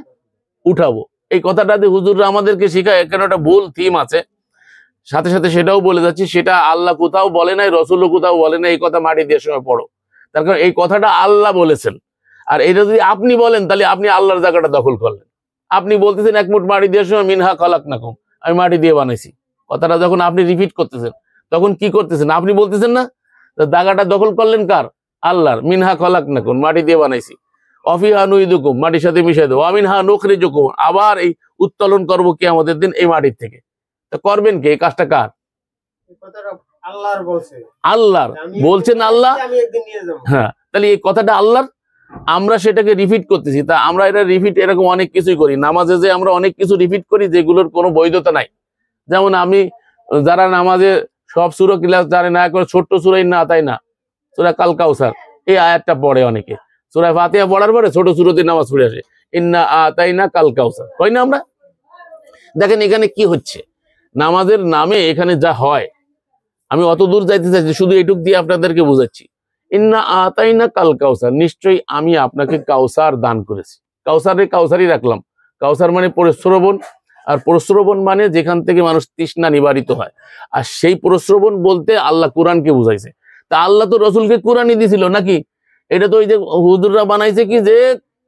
A: উঠাবো। এই কথাটাতে হুজুররা আমাদেরকে শেখায়, এখানে একটা ভুল থিম আছে, সাথে সাথে সেটাও বলে যাচ্ছি, সেটা আল্লাহ কোথাও বলে নাই, রসুলও কোথাও বলে নাই এই কথা মাটি দিয়ে সময় পড়ো। তার কারণ এই কথাটা আল্লাহ বলেছেন, আর এটা যদি আপনি বলেন তাহলে আপনি আল্লাহর জায়গাটা দখল করলেন। আপনি বলতেছেন এক মুঠ মাটি দিয়ে সময় মিনহা খলাকনাকুম, আমি মাটি দিয়ে বানাইছি, কথাটা যখন আপনি রিপিট করতেছেন তখন কি করতেছেন, আপনি বলতেছেন না, জায়গাটা দখল করলেন কার? আল্লাহর। মিনহা খলাকনাকুম, মাটি দিয়ে বানাইছি, অফিহা নুঈদুকুম, মাটির সাথে মিশাই দেবো, আমিনহা নুখরিজুকুম, আবার এই উত্তোলন করবো কিয়ামতের দিন এই মাটির থেকে। তো করবেন কে? এই কাজটা কার? আল্লাহর। বলছেন আল্লাহ, হ্যাঁ, তাহলে এই কথাটা আল্লাহর, আমরা সেটাকে রিপিট করতেছি। তা আমরা এটা রিপিট এরকম অনেক কিছুই করি, নামাজে যে আমরা অনেক কিছু রিপিট করি যেগুলোর কোনো বৈধতা নাই। যেমন আমি, যারা নামাজে সব সূরা ক্লাস জানে না, করে ছোট্ট সূরাই না, তাই না, সূরা কাল কাউসার এই আয়াতটা পড়ে অনেকে, সূরা ফাতিহা পড়ার পরে ছোট সূরাতে নামাজ পড়ে আসে, ইন্না আতাইনা কাল কাউসার, হয় না? আমরা দেখেন এখানে কি হচ্ছে, নামাজের নামে এখানে যা হয়, আমি অত দূর যাইতে চাইছি, শুধু এটুক দিয়ে আপনাদেরকে বুঝাচ্ছি। ইন্না আতাইনা কাল কাউসার, নিশ্চয়ই আমি আপনাকে কাউসার দান করেছি। কাউসারই রাখলাম, কাউসার মানে প্রস্রবণ, আর প্রস্রবণ মানে যেখান থেকে মানুষ তৃষ্ণা নিবারিত হয়, আর সেই প্রস্রবণ বলতে আল্লাহ কোরআনকে বুঝাইছে। তা আল্লাহ তো রসুলকে কোরআনই দিছিল নাকি? এটা তো ওই যে হুজুররা বানাইছে কি, যে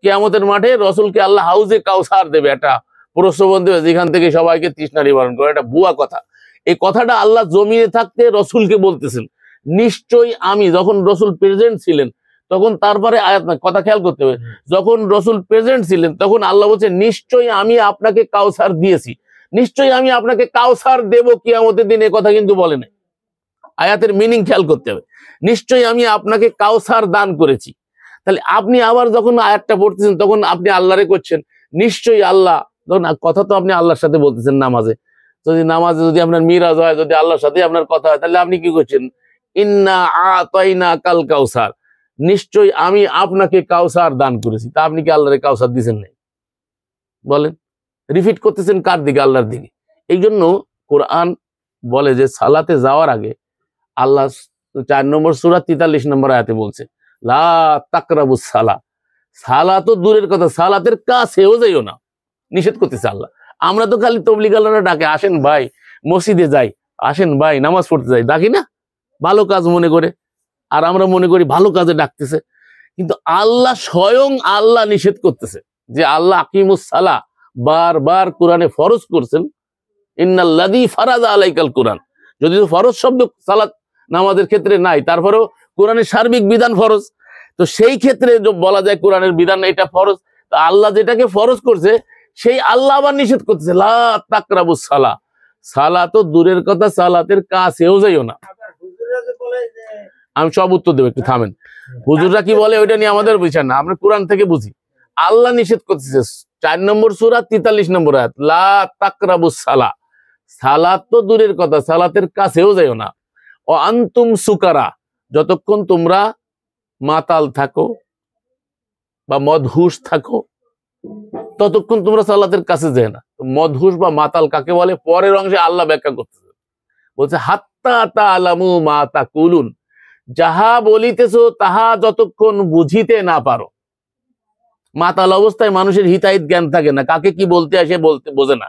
A: কিয়ামতের মাঠে রসুলকে আল্লাহ হাউজে কাউসার দেবে, একটা প্রস্রবণ দেবে যেখান থেকে সবাইকে তৃষ্ণা নিবারণ করে। এটা ভুয়া কথা। এই কথাটা আল্লাহ জমিনে থাকতে রসুলকে বলতেছেন, নিশ্চয়ই আমি, যখন রসুল প্রেজেন্ট ছিলেন তখন, তারপরে আয়াত না, কথা খেয়াল করতে হবে, যখন রসুল প্রেজেন্ট ছিলেন তখন আল্লাহ বলছে নিশ্চয়ই আমি আপনাকে কাউসার দিয়েছি, নিশ্চয়ই আমি আপনাকে কাউসার দেব কিয়ামতের দিন, এ কথা কিন্তু বলে নাই। আয়াতের মিনিং খেয়াল করতে হবে, নিশ্চয়ই আমি আপনাকে কাউসার দান করেছি। তাহলে আপনি আবার যখন আয়াতটা পড়তেছেন তখন আপনি আল্লাহরে করছেন নিশ্চয়ই আল্লাহ, ধরুন কথা তো আপনি আল্লাহর সাথে বলতেছেন নামাজে, নামাজে যদি আপনার মিরাজ হয়, যদি আল্লাহর সাথে আপনার কথা হয়, তাহলে আপনি কি করছেন? ইন্না আতাইনা কাল কাউসার, নিশ্চয়ই আমি আপনাকে কাউসার দান করেছি। তা আপনি কি আল্লাহরে কাউসার দিচ্ছেন নাই? বলেন, রিপিট করতেছেন কার দিকে? আল্লাহর দিকে। এই জন্য কোরআন বলে যে সালাতে যাওয়ার আগে আল্লাহ 4 নম্বর সূরা 43 নম্বর আয়াতে বলছে লা তাকরাবুস সালাহ, সালাত তো দূরের কথা, সালাতের কাছেও যাইও না, নিষেধ করতেছে আল্লাহ। আমরা তো খালি তবলিগ আল্লাহরা ডাকে, আসেন ভাই মসজিদে যাই, আসেন ভাই নামাজ পড়তে যাই, ডাকি না ভালো কাজ মনে করে, আর আমরা মনে করি ভালো কাজে ডাকতেছে, কিন্তু আল্লাহ স্বয়ং আল্লাহ নিষেধ করতেছে যে আল্লাহ আকিমুস সালাহ বারবার কোরআনে ফরজ করছেন, ইন্নাল্লাযী ফারাযা আলাইকাল কোরআন, যদিও ফরজ শব্দ সালাত নামাজের ক্ষেত্রে নাই, তারপরেও কোরআনের সার্বিক বিধান ফরজ, তো সেই ক্ষেত্রে বলা যায় কোরআনের বিধান এটা ফরজ। তো আল্লাহ যেটাকে ফরজ করছে সেই আল্লাহ আবার নিষেধ করতেছে লা তাকরাবুস সালাহ, সালাত তো দূরের কথা, সালাতের কাছেও যাইও না। আমি সব উত্তর দেবো, একটু থামেন। হুজুররা কি বলে ওইটা নিয়ে আমাদের বুঝছেন না, আমরা কোরআন থেকে বুঝি। আল্লাহ নিষেধ করতেছে 4 নম্বর সূরা 43 নম্বর আয়াত, লা তাকরাবুস সালাহ, সালাত তো দূরের কথা, সালাতের কাছেও যাইও না। ও আনতুম সুকারা, যতক্ষণ তোমরা মাতাল থাকো বা মদহুশ থাকো ততক্ষণ তোমরা সালাতের কাছে যায় না। মদহুশ বা মাতাল কাকে বলে পরের অংশে আল্লাহ ব্যাখ্যা করতেছে, বলছে হাত্তা তাআলামু মা তাকুলুন, যাহা বলিতেছো তাহা যতক্ষণ বুঝিতে না পারো। মাতাল অবস্থায় মানুষের হিতাহিত জ্ঞান থাকে না, কাকে কি বলতে আসে বোঝে না।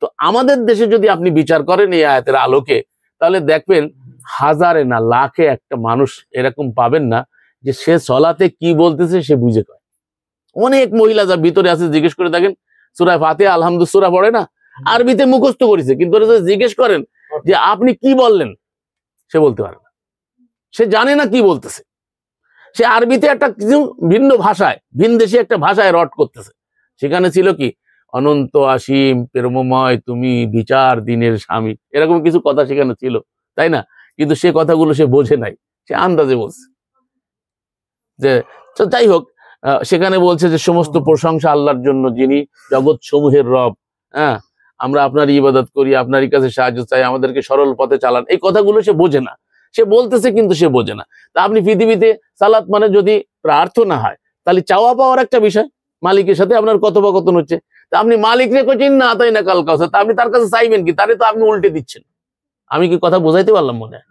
A: তো আমাদের দেশে যদি আপনি বিচার করেন এই আয়াতের আলোকে, তাহলে দেখবেন হাজারে না লাখে একটা মানুষ এরকম পাবেন না যে সে সলাতে কি বলতেছে সে বুঝে কয়। অনেক মহিলা যা ভিতরে আছে জিজ্ঞেস করে দেখেন, সূরা ফাতিহা আলহামদুলিল্লাহ সূরা পড়ে না, আরবিতে মুখস্থ করেছে, কিন্তু জিজ্ঞেস করেন যে আপনি কি বললেন, সে বলতে পারে না, সে জানে না কি বলতেছে। সে আরবিতে একটা কিছু ভিন্ন ভাষায়, ভিন দেশে একটা ভাষায় রট করতেছে। সেখানে ছিল কি অনন্ত অসীম প্রেমময় তুমি বিচার দিনের স্বামী, এরকম কিছু কথা সেখানে ছিল, তাই না? কিন্তু সে কথাগুলো সে বোঝে নাই, সে আন্দাজে বলছে। যে যাই হোক, সেখানে বলছে যে সমস্ত প্রশংসা আল্লাহর জন্য, যিনি জগৎ সমূহের রব। হ্যাঁ, আমরা আপনার ইবাদত করি, আপনারই কাছে সাহায্য চাই, আমাদেরকে সরল পথে চালান। এই কথাগুলো সে বোঝে না, সে বলতেছে কিন্তু সে বোঝে না। তা আপনি পৃথিবীতে সালাত মানে যদি প্রার্থনা হয়, তাহলে চাওয়া পাওয়ার একটা বিষয়, মালিকের সাথে আপনার কথোপকথন হচ্ছে। তা আপনি মালিক রে কইছেন না তাই না কাল কাছে, তা আপনি তার কাছে চাইবেন কি? তারে তো আপনি উল্টে দিচ্ছেন। আমি কি কথা বোঝাইতে পারলাম মনে হয়?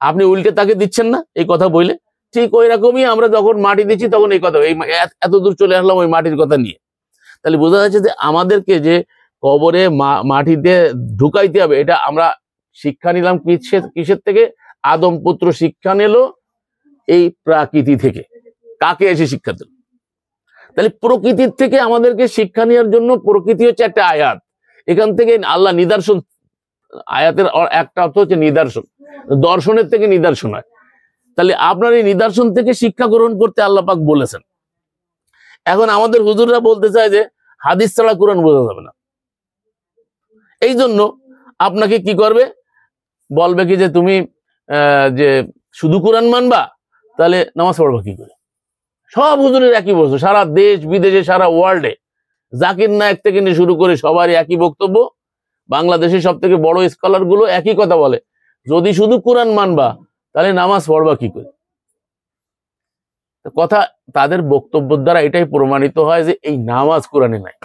A: আপনি উল্টে তাকে দিচ্ছেন না এই কথা বলে। ঠিক ওই রকমই আমরা যখন মাটি দিচ্ছি তখন এই কথা, এই এত দূর চলে আসলাম ওই মাটির কথা নিয়ে। তাহলে বোঝা যাচ্ছে যে আমাদেরকে যে কবরে মাটিতে ঢুকাইতে হবে, এটা আমরা শিক্ষা নিলাম কিসের থেকে? আদম পুত্র শিক্ষা নিল এই প্রকৃতি থেকে। কাকে এসে শিক্ষা দিল? তাহলে প্রকৃতির থেকে আমাদেরকে শিক্ষা নেওয়ার জন্য, প্রকৃতি হচ্ছে একটা আয়াত, এখান থেকে আল্লাহ নিদর্শন, আয়াতের একটা অর্থ হচ্ছে নিদর্শন, দর্শনের থেকে নিদর্শন হয়। তাহলে আপনার এই নিদর্শন থেকে শিক্ষা গ্রহণ করতে আল্লাহ পাক বলেছেন। এখন আমাদের হুজুররা বলতে চায় যে হাদিস ছাড়া কোরআন বোঝা যাবে না। এই জন্য আপনাকে কি করবে? বলবে কি যে তুমি যে শুধু কোরআন মানবা, তাহলে নামাজ পড়বা কি করে? সব হুজুরের একই বস্তু, সারা দেশ বিদেশে সারা ওয়ার্ল্ডে জাকির নায়েক থেকে নিয়ে শুরু করে সবারই একই বক্তব্য। বাংলাদেশের সব থেকে বড় স্কলার গুলো একই কথা বলে, যদি শুধু কোরআন মানবা তাহলে নামাজ পড়বা কি করে? কথা তাদের বক্তব্য দ্বারা এটাই প্রমাণিত হয় যে এই নামাজ কোরআনে নাই।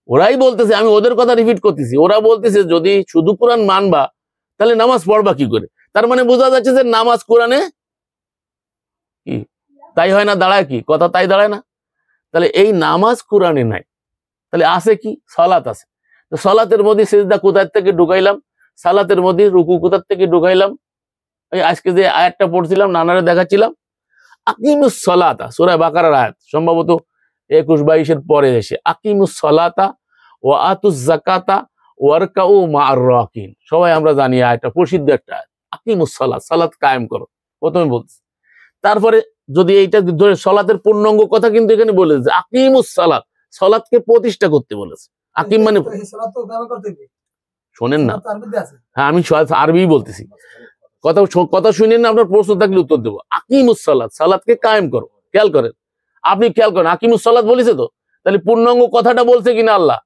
A: ওরাই বলতেছে, আমি ওদের কথা রিপিট করতেছি, ওরা বলতেছে যদি শুধু কোরআন মানবা তাহলে নামাজ পড়বা কি করে? তার মানে বোঝা যাচ্ছে যে নামাজ কোরআনে কি তাই হয় না, দাঁড়ায় কি কথা, তাই দাঁড়ায় না। তাহলে এই নামাজ কোরআনে নাই, তাহলে আছে কি? সালাত আছে। তো সালাতের মধ্যে সিজদা কোথার থেকে ঢুকাইলাম, সালাতের মধ্যে রুকু কোথার থেকে ঢুকাইলাম। এই আজকে যে আয়াতটা পড়ছিলাম, নানারে দেখাচ্ছিলাম, আকিমুস সালাতা, সূরা বাকারার আয়াত, সম্ভবত 21-22 পরে এসে, আকিমুস সালাতা ওয়া আতুজ যাকাতা ওয়ারকাউ মা'আর রাকিন। সবাই আমরা জানি আয়াতটা প্রসিদ্ধ একটা আয়াত, আকিমুস সালাত, সালাত কায়েম করো, প্রথমে বলছে। তারপরে যদি এইটা ধরে সালাতের পূর্ণাঙ্গ কথা কিন্তু এখানে বলেছে, আকিমুস সালাত, সালাতকে প্রতিষ্ঠা করতে বলেছে। আকিম মানে শোনেন না, হ্যাঁ আমি আরবি বলতেছি, কথা শুনেন না, আপনার প্রশ্ন থাকলে উত্তর দেবো। আকিমুস সালাত, সালাতকে কায়েম করো। খেয়াল করেন, আপনি খেয়াল করেন, আকিমুস সালাত বলেছে তো, তাহলে পূর্ণাঙ্গ কথাটা বলছে কিনা? আল্লাহ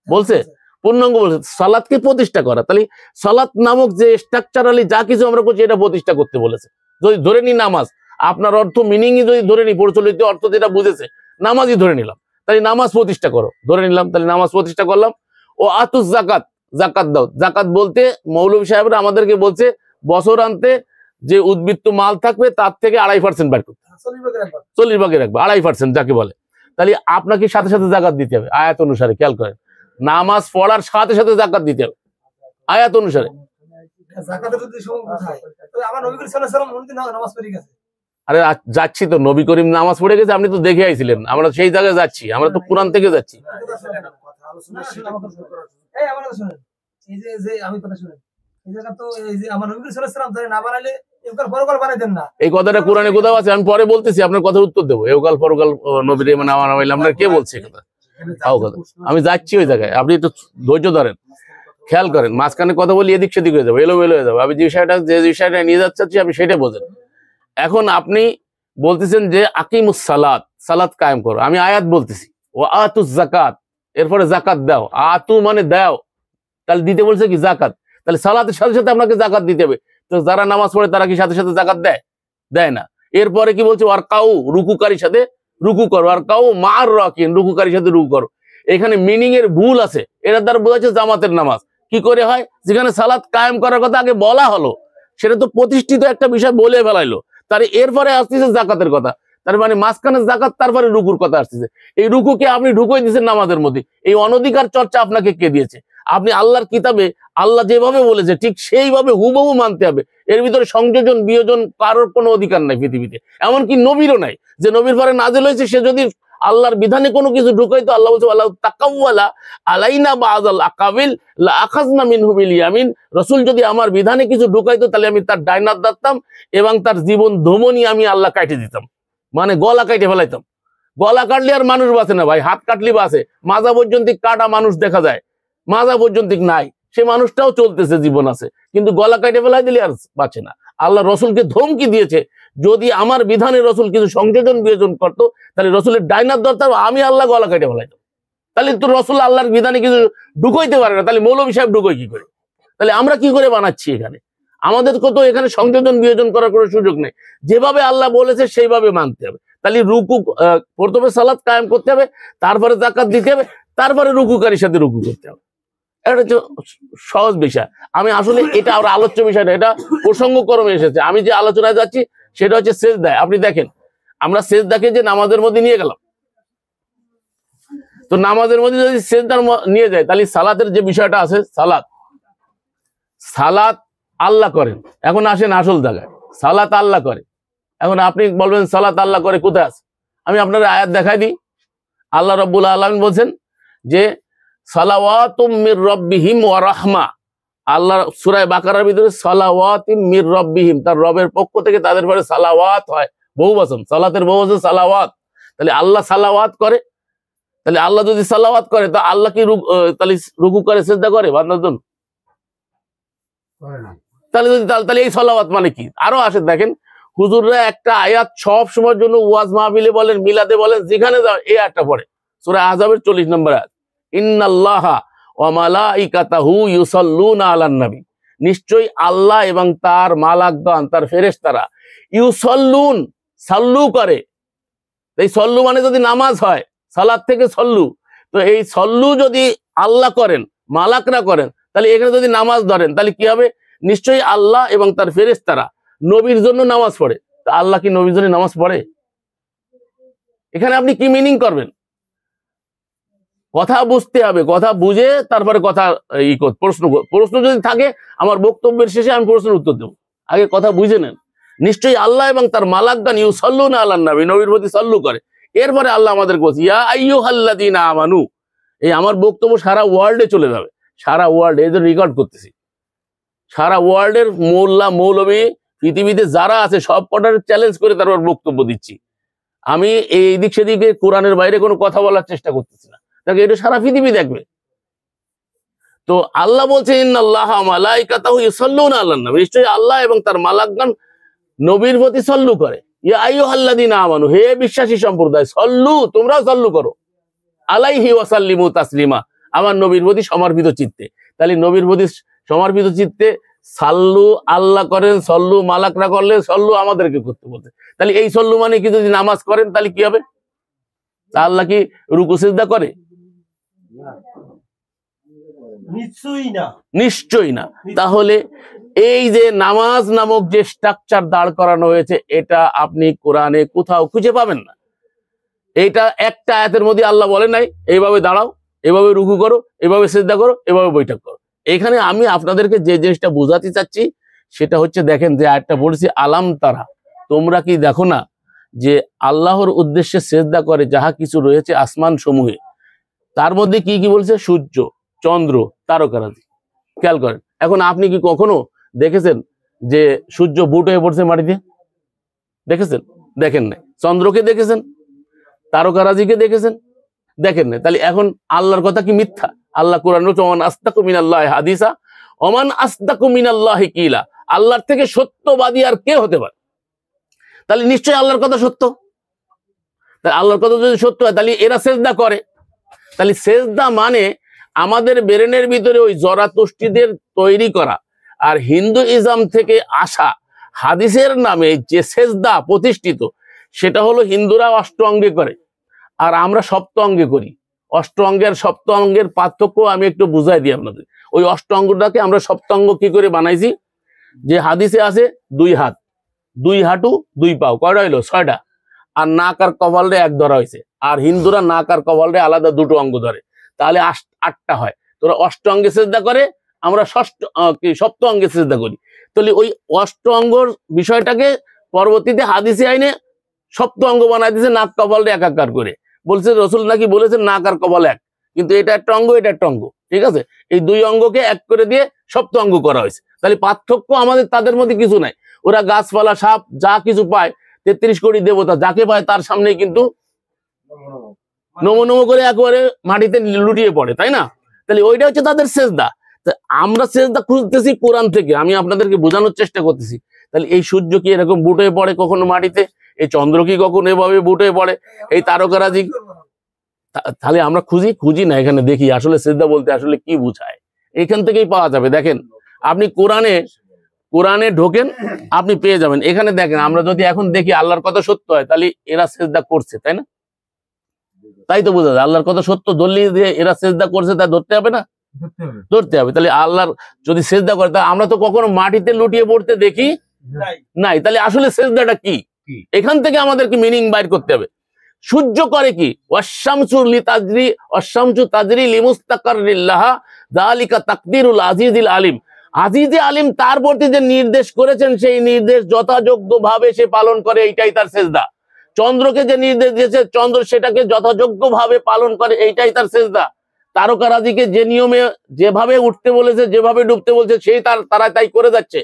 A: বলছে পূর্ণাঙ্গ বলছে, সালাতকে প্রতিষ্ঠা করা। তাহলে সালাত নামক যে স্ট্রাকচারালি যা কিছু আমরা করছি এটা প্রতিষ্ঠা করতে বলেছে। যদি ধরে নি নামাজ, আপনার অর্থ মিনিংই যদি ধরে নি, প্রচলিত অর্থ যেটা বুঝেছে নামাজই ধরে নিলাম, তাহলে নামাজ প্রতিষ্ঠা করো, ধরে নিলাম, তাহলে নামাজ প্রতিষ্ঠা করলাম। ও আতুস যাকাত, যাকাত দাও। যাকাত বলতে মৌলভী সাহেবরা আমাদেরকে বলছে বছর আনতে যে উদ্বৃত্ত মাল থাকবে তার থেকে 2.5% বের করতে, 40 ভাগে রাখবে, 2.5% যাকে বলে। তাহলে আপনাকে সাথে সাথে যাকাত দিতে হবে আয়াত অনুসারে। খেয়াল করেন, নামাজ পড়ার সাথে সাথে যাকাত দিতে হবে আয়াত অনুসারে। আরে যাচ্ছি তো, নবী করিম নামাজ পড়ে গেছে, আপনি তো দেখে আইছিলেন, আমরা সেই জায়গায় যাচ্ছি, আমরা তো কোরআন থেকে যাচ্ছি। এই কথাটা কোরআনে কোথাও আছে? আমি পরে বলতেছি, আপনার কথার উত্তর দেবো। এওকাল পরকাল নবীর আপনার কে বলছে কথা? আমি যাচ্ছি ওই জায়গায়, আপনি একটু ধৈর্য ধরেন, খেয়াল করেন। মাঝখানে কথা বলি এদিক সেদিক হয়ে যাবো, এলোমেলো হয়ে যাবো। আমি যে বিষয়টা নিয়ে যাচ্ছি আপনি সেটা বোঝেন। এখন আপনি বলতেছেন যে আকিমুস সালাত, সালাত কায়েম করো। আমি আয়াত বলতেছি, ও আতুজ যাকাত, এরপরে যাকাত দাও। আতু মানে দাও, তাহলে দিতে বলছে কি? যাকাত। তাহলে সালাতের সাথে সাথে আপনাকে যাকাত দিতে হবে। তো যারা নামাজ পড়ে তারা কি সাথে সাথে যাকাত দেয়? দেয় না। এরপরে কি বলছে? আর কাউ, রুকুকারীর সাথে রুকু করো। আর কাউ মা'আর রাকিন, রুকুকারীর সাথে রুকু করো। এখানে মিনিং এর ভুল আছে, এটার দ্বারা বোঝাচ্ছে জামাতের নামাজ কি করে হয়। যেখানে সালাত কায়েম করার কথা আগে বলা হলো, সেটা তো প্রতিষ্ঠিত একটা বিষয় বলে ফেলাইলো, তার এরপরে আসতেছে যাকাতের কথা। তার মানে মাঝখানে জাকাত, তারপরে রুকুর কথা আসতেছে। এই রুকুকে আপনি ঢুকিয়ে দিয়েছেন নামাজের মধ্যে। এই অনধিকার চর্চা আপনাকে কে দিয়েছে? আপনি আল্লাহর কিতাবে আল্লাহ যেভাবে বলেছে ঠিক সেইভাবে হুবহু মানতে হবে। এর ভিতরে সংযোজন বিয়োজন কারোর কোনো অধিকার নাই পৃথিবীতে, এমনকি নবীরও নাই। যে নবীর পরে নাজিল হয়েছে সে যদি আল্লাহর বিধানে কোনো কিছু ঢুকাইতো, আল্লাহ বলছে আল্লাহ তাকাওয়ালা আলাইনা বাযাল আকাবিল লা আখাযনা মিনহু বিল ইয়ামিন, রাসূল যদি আমার বিধানে কিছু ঢুকাইতো তাহলে আমি তার ডাইন হাত ধরতাম এবং তার জীবন ধমনী আমি আল্লাহ কাটে দিতাম, মানে গলা কাটে ফেলাইতাম। গলা কাটলে আর মানুষ বাঁচে না ভাই, হাত কাটলে বাঁচে। মাজা পর্যন্ত কাটা মানুষ দেখা যায়, মাজা পর্যন্ত নাই, সে মানুষটাও চলতেছে, জীবন আছে, কিন্তু গলা কাটে ফেলাই দিলে আর বাঁচে না। আল্লাহ রসুলকে ধমকি দিয়েছে যদি আমার বিধানে রসুল কিছু সংযোজন বিয়োজন করতো তাহলে রসুলের ডাইনার দরকার আমি আল্লাহ গলা কাটে ফেলাইতাম। তাহলে তো রসুল আল্লাহর বিধানে কিছু ঢুকাইতে পারে না, তাহলে মৌলভী সাহেব ঢুকোয় কি করে? তাহলে আমরা কি করে বানাচ্ছি এখানে? আমাদেরকে তো এখানে সংযোজন বিয়োজন করার কোনো সুযোগ নেই, যেভাবে আল্লাহ বলেছে সেইভাবে মানতে হবে। তাহলে রুকু প্রথমে সালাত কায়েম করতে হবে, তারপরে যাকাত দিতে হবে, তারপরে রুকুকারীর সাথে রুকু করতে হবে। এটা হচ্ছে সহজ বিষয়। আমি আসলে এটা আর আলোচ্য বিষয় না, এটা প্রসঙ্গক্রমে এসেছে। আমি যে আলোচনায় যাচ্ছি সেটা হচ্ছে সেজদায়। আপনি দেখেন আমরা সেজদাকে যে নামাজের মধ্যে নিয়ে গেলাম, তো নামাজের মধ্যে যদি সেজদার নিয়ে যায় তাহলে সালাতের যে বিষয়টা আছে, সালাত আল্লাহ করেন। এখন আসেন আসল জায়গায়, সালাত আল্লাহ করে। এখন আপনি বলবেন সালাত আল্লাহ করে কোথায় আছে? আমি আপনার আয়াত দেখাই দিই। আল্লাহ রাব্বুল আলামিন বলছেন যে সালাওয়াতুম মির রাব্বিহিম ওয়া রাহমা। আল্লাহ সূরা বাকারার ভিতরে সালাওয়াতুম মির রাব্বিহিম, তার রবের পক্ষ থেকে তাদের উপরে সালাওয়াত হয়, বহুবচন, সালাতের বহুবচন সালাওয়াত। তাহলে আল্লাহ সালাওয়াত করে, তাহলে আল্লাহ যদি সালাওয়াত করে তো আল্লাহ কি তাহলে রুকু করে সিজদা করে বান্দার জন্য? তাহলে যদি তাহলে এই সালাওয়াত মানে কি? আরো আসে দেখেন, হুজুররা একটা আয়াত সব সময়ের জন্য ওয়াজ মাহফিলে বলেন, মিলাদে বলেন, যেখানে যাও এই আয়াতটা পড়ে, সূরা আহজাবের 40 নম্বর আয়াত, ইন্নাল্লাহা ওয়া মালাইকাতাহু ইউসাল্লুনা আলান নবী। নিশ্চয়ই আল্লাহ এবং তার মালাকগণ, তার ফেরেশতারা, ইউসাল্লুন সাল্লু করে। এই সল্লু মানে যদি নামাজ হয়, সালাত থেকে সল্লু, তো এই সল্লু যদি আল্লাহ করেন, মালাকরা করেন, তাহলে এখানে যদি নামাজ ধরেন তাহলে কি হবে? নিশ্চয়ই আল্লাহ এবং তার ফেরেশতারা নবীর জন্য নামাজ পড়ে। তো আল্লাহ কি নবীর জন্য নামাজ পড়ে? এখানে আপনি কি মিনিং করবেন? কথা বুঝতে হবে, কথা বুঝে তারপরে কথা প্রশ্ন যদি থাকে আমার বক্তব্যের শেষে আমি প্রশ্নের উত্তর দেবো। আগে কথা বুঝে নেন। নিশ্চয়ই আল্লাহ এবং তার মালাকগণ ইউসাল্লুনা আলান নবী, নবীর প্রতি সাল্লু করে। এরপরে আল্লাহ আমাদের বলছে ইয়া আইয়ুহাল্লাযীনা আমানু। এই আমার বক্তব্য সারা ওয়ার্ল্ডে চলে যাবে, সারা ওয়ার্ল্ড, এই যে রেকর্ড করতেছি, সারা ওয়ার্ল্ডের মোল্লা মৌলবী পৃথিবীতে যারা আছে সব কটার চ্যালেঞ্জ করে তারপর বক্তব্য দিচ্ছি। আমি এই দিক সেদিকে কোরআনের বাইরে কোনো কথা বলার চেষ্টা করতেছি না, তাকে এটা সারা পৃথিবী দেখবে। তো আল্লাহ বলছে ইন্নাল্লাহা মালাইকাতাহু ইউসাল্লুনা আলান নবী, নিশ্চয়ই আল্লাহ এবং তার মালাকগণ নবীর প্রতি সল্লু করে। ইয়া আইয়ুহাল্লাযীনা আমানু, হে বিশ্বাসী সম্প্রদায়, সল্লু, তোমরাও সল্লু করো, আলাইহি ওয়া সাল্লিমু তাসলিমা, আমার নবীর প্রতি সমর্পিত চিত্তে। তাহলে নবীর প্রতি সমর্পিত চিত্তে সাল্লু আল্লাহ করেন, সল্লু মালাকরা করলে, সল্লু আমাদেরকে করতে বলতে। তাহলে এই সল্লু মানে কি? যদি নামাজ করেন তাহলে কি হবে? আল্লাহ কি রুকু সিজদা করে? নিশ্চয়ই না। তাহলে এই যে নামাজ নামক যে স্ট্রাকচার দাঁড় করানো হয়েছে এটা আপনি কোরআনে কোথাও খুঁজে পাবেন না। এইটা একটা আয়াতের মধ্যে আল্লাহ বলে নাই এইভাবে দাঁড়াও, এভাবে রুকু করো, এভাবে সিজদা করো, এভাবে বৈঠক করো। এখানে আমি আপনাদেরকে যে জিনিসটা বোঝাতে চাচ্ছি সেটা হচ্ছে, দেখেন যে আয়াতটা বলেছি, আলাম তারা, তোমরা কি দেখো না যে আল্লাহর উদ্দেশ্যে সিজদা করে যাহা কিছু রয়েছে আসমান সমূহে, তার মধ্যে কি কি বলছে? সূর্য, চন্দ্র, তারকারাজি। খেয়াল করেন, এখন আপনি কি কখনো দেখেছেন যে সূর্য বুট হয়ে পড়ছে মাটিতে? দেখেছেন? দেখেন নাই। চন্দ্রকে দেখেছেন? তারকারাজিকে দেখেছেন? দেখেন না। তাহলে এখন আল্লাহর কথা কি মিথ্যা? আল্লাহ কোরআন বলছে ওমান আসদাকু মিনাল্লাহি হাদিসা, ওমান আসদাকু মিনাল্লাহি কিলা, আল্লাহর থেকে সত্যবাদী আর কে হতে পারে? তাহলে নিশ্চয়ই আল্লাহর কথা সত্য। তাহলে আল্লাহর কথা যদি সত্য হয় তাহলে এরা সেজদা করে। তাহলে সেজদা মানে আমাদের ব্রেনের ভিতরে ওই জরাতুষ্টিদের তৈরি করা আর হিন্দুইজম থেকে আসা হাদিসের নামে যে সেজদা প্রতিষ্ঠিত, সেটা হলো হিন্দুরা অষ্ট অঙ্গে করে আর আমরা সপ্ত অঙ্গে করি। অষ্ট অঙ্গের সপ্ত অঙ্গের পার্থক্য আমি একটু বুঝাই দিই আপনাদের। ওই অষ্ট অঙ্গটাকে আমরা সপ্তাঙ্গ কি করে বানাইছি? যে হাদিসে আছে 2 হাত, 2 হাঁটু, 2 পাও, কয়টা হইলো? 6টা। আর নাক আর কপালে এক ধরা হয়েছে, আর হিন্দুরা নাক আর কপালে আলাদা দুটো অঙ্গ ধরে, তাহলে 8টা হয়। তোরা অষ্ট অঙ্গে সেজদা করে, আমরা সপ্ত অঙ্গে সেজদা করি। তাহলে ওই অষ্ট অঙ্গর বিষয়টাকে পরবর্তীতে হাদিসে আইনে সপ্ত অঙ্গ বানাই দিয়েছে, নাক কপালে একাকার করে। বলছে রসুল নাকি বলেছেন নাক আর কপাল এক, কিন্তু এটা একটা অঙ্গ, এটা একটা অঙ্গ, ঠিক আছে? এই দুই অঙ্গকে এক করে দিয়ে সপ্ত অঙ্গ করা হয়েছে। তাহলে পার্থক্য আমাদের তাদের মধ্যে কিছু নাই। ওরা গাছপালা, সাপ যা কিছু পায়, 33 কোটি দেবতা যাকে পায় তার সামনে কিন্তু নমো নমো করে একেবারে মাটিতে লুটিয়ে পড়ে, তাই না? তাহলে ওইটা হচ্ছে তাদের সেজদা। আমরা সেজদা খুঁজতেছি কোরআন থেকে, আমি আপনাদেরকে বোঝানোর চেষ্টা করতেছি। তাহলে এই সূর্য কি এরকম বুটে পড়ে কখনো মাটিতে? এই চন্দ্র কি কখনো এভাবে বুটে পড়ে? এই তারকারাজি, তাহলে আমরা খুঁজি না, এখানে দেখি আসলে সেজদা বলতে আসলে কি বুঝায়। এখান থেকেই পাওয়া যাবে। দেখেন আপনি কোরআনে ঢোকেন, আপনি পেয়ে যাবেন। এখানে দেখেন, আমরা যদি এখন দেখি আল্লাহর কথা সত্য হয়, তাহলে এরা সেজদা করছে, তাই না? তাই তো বোঝা যায় আল্লাহর কথা সত্য দলিল দিয়ে এরা সেজদা করছে, তা ধরতে হবে না? ধরতে হবে। তাহলে আল্লাহর যদি সেজদা করে, তাহলে আমরা তো কখনো মাটিতে লুটিয়ে পড়তে দেখি নাই। তাহলে আসলে সেজদাটা কি? এখান থেকে আমাদেরকে মিনিং বাইর করতে হবে। সূর্য করে কি? ওয়াশ-শামসু তাজরি লিমুস্তাকাররিন লাহা যালিকা তাকদীরুল আজিজিল আলিম। আজিজে আলিম তার প্রতি যে নির্দেশ করেছেন, সেই নির্দেশ যথাযোগ্যভাবে সে পালন করে, এইটাই তার সেজদা। চন্দ্রকে যে নির্দেশ দিয়েছে, চন্দ্র সেটাকে যথাযোগ্যভাবে পালন করে, এইটাই তার সেজদা। তারকারাজিকে যে নিয়মে যেভাবে উঠতে বলেছে, যেভাবে ডুবতে বলছে, সেই তারা তাই করে যাচ্ছে,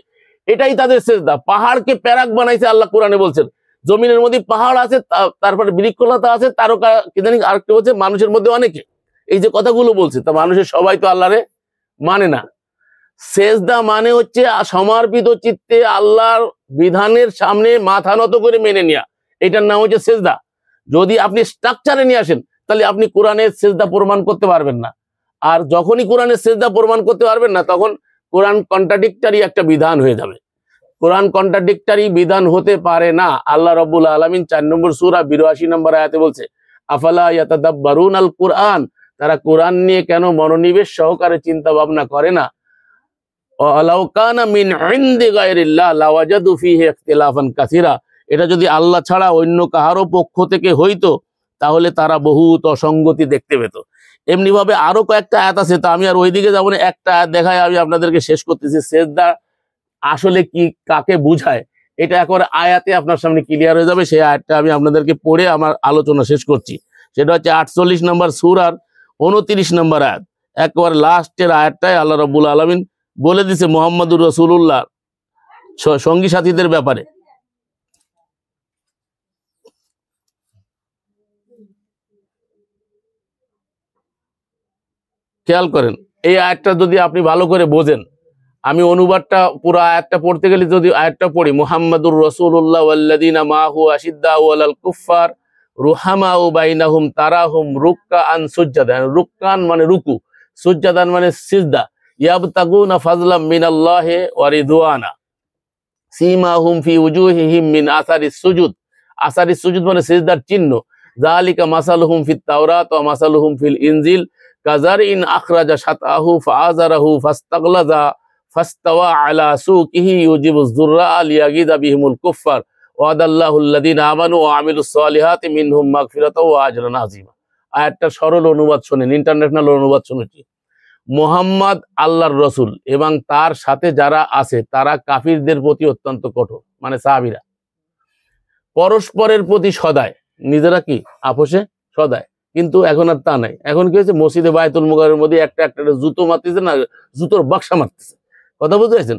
A: এটাই তাদের সেজদা। পাহাড়কে প্যারাক বানাইছে আল্লাহ কোরআনে বলছেন। জমিনের মধ্যে পাহাড় আছে, তারপরে বৃক্ষলতা আছে, তারকা কি জানি আরেকটা বলছে, মানুষের মধ্যে অনেকে। এই যে কথাগুলো বলছে, তা মানুষের সবাই তো আল্লাহরে মানে না। সেজদা মানে হচ্ছে সমর্পিত চিত্তে আল্লাহর বিধানের সামনে মাথা নত করে মেনে নেওয়া, এটার নাম হচ্ছে সেজদা। যদি আপনি স্ট্রাকচারে নিয়ে আসেন, তাহলে আপনি কোরআনের সেজদা প্রমাণ করতে পারবেন না। আর যখনই কোরআনের সেজদা প্রমাণ করতে পারবেন না, তখন কোরআন কন্ট্রাডিক্টরি একটা বিধান হয়ে যাবে। কোরআন কন্ট্রাডিক্টরি বিধান হতে পারে না। আল্লাহ রাব্বুল আলামিন 4 নম্বর সূরা 82 নম্বর আয়াতে বলছে, আফালা ইয়াতাদাব্বারুনাল কুরআন, তারা কোরআন নিয়ে কেন মনোনিবেশ সহকারে চিন্তা ভাবনা করে না? ওয়ালাউ কানা মিন ইনদি গায়রিল্লাহ লাওয়াজাদু ফীহি ইখতিলাফান কাসীরা, এটা যদি আল্লাহ ছাড়া অন্য কাহারও পক্ষ থেকে হইতো, তাহলে তারা বহুত অসঙ্গতি দেখতে পেত। এমনি ভাবে আরো কয়েকটা আয়াত আছে, তা আমি আর ওইদিকে যাবো না। একটা আয়াত দেখায় আমি আপনাদেরকে শেষ করতেছি। সেজদা আসলে কি, কাকে বুঝায়, এটা একবার আয়াতে আপনার সামনে ক্লিয়ার হয়ে যাবে। সেই আয়াতটা আমি আপনাদেরকে পড়ে আমার আলোচনা শেষ করছি। সেটা হচ্ছে 48 নম্বর সূরার 29 নম্বর আয়াত, একবার লাস্টের আয়াতটায় আল্লাহ রাব্বুল আলামিন বলে দিছে মুহাম্মদুর রাসূলুল্লাহ সঙ্গী সাথীদের ব্যাপারে। খেয়াল করেন, এই আয়াতটা যদি আপনি ভালো করে বোঝেন, আমি অনুবাদটা পুরো আয়াতটা পড়তে গেলে যদি আয়াতটা পড়ি, মুহাম্মাদুর রাসূলুল্লাহ ওয়াল্লাযীনা মাহু আশিদ্দাউ আলাল কুফফার রুহামাউ বাইনাহুম তারাহুম রুকআন সুজদান। রুকআন মানে রুকু, সুজদান মানে সিজদা। ইয়াবতাগুনা ফাজলাম মিনাল্লাহি ওয়া রিদওয়ানা সীমাহুম ফি উজুহিহিম মিন আসারিস সুজুদ। আসারিস সুজুদ মানে সিজদার চিহ্ন। যালিকা মাসালুহুম ফিত তাওরাত ওয়া মাসালুহুম ফিল ইনজিল কাযারিন আখরাজা শাতআহু ফাআযারাহু ফাস্তাগলাযা ফাস্তাওয়া আলা সুকিহি ইউজিবুজ যুররা লিয়াগিযা বিহিমুল কুফফার ওয়াদাল্লাহুল্লাযীনা আমানু ওয়া আমিলুস সালিহাতি মিনহুম মাগফিরাতাও ওয়া আজরান আযীমা। আয়াতটা সরল অনুবাদ শুনেন, ইন্টারন্যাশনাল অনুবাদ শুনেছি। মুহাম্মদ আল্লাহর রসুল এবং তার সাথে যারা আছে তারা কাফিরদের প্রতি অত্যন্ত কঠোর, মানে সাহাবীরা পরস্পরের প্রতি সদায়, নিজেরা কি আপোষে সদায়। কিন্তু এখন আর তা নাই। এখন কি হয়েছে, মসজিদে বায়তুল মুকাররমের মধ্যে একটা জুতো মারতেছে না, জুতোর বাক্সা মারতেছে। কথা বুঝতে পারছেন?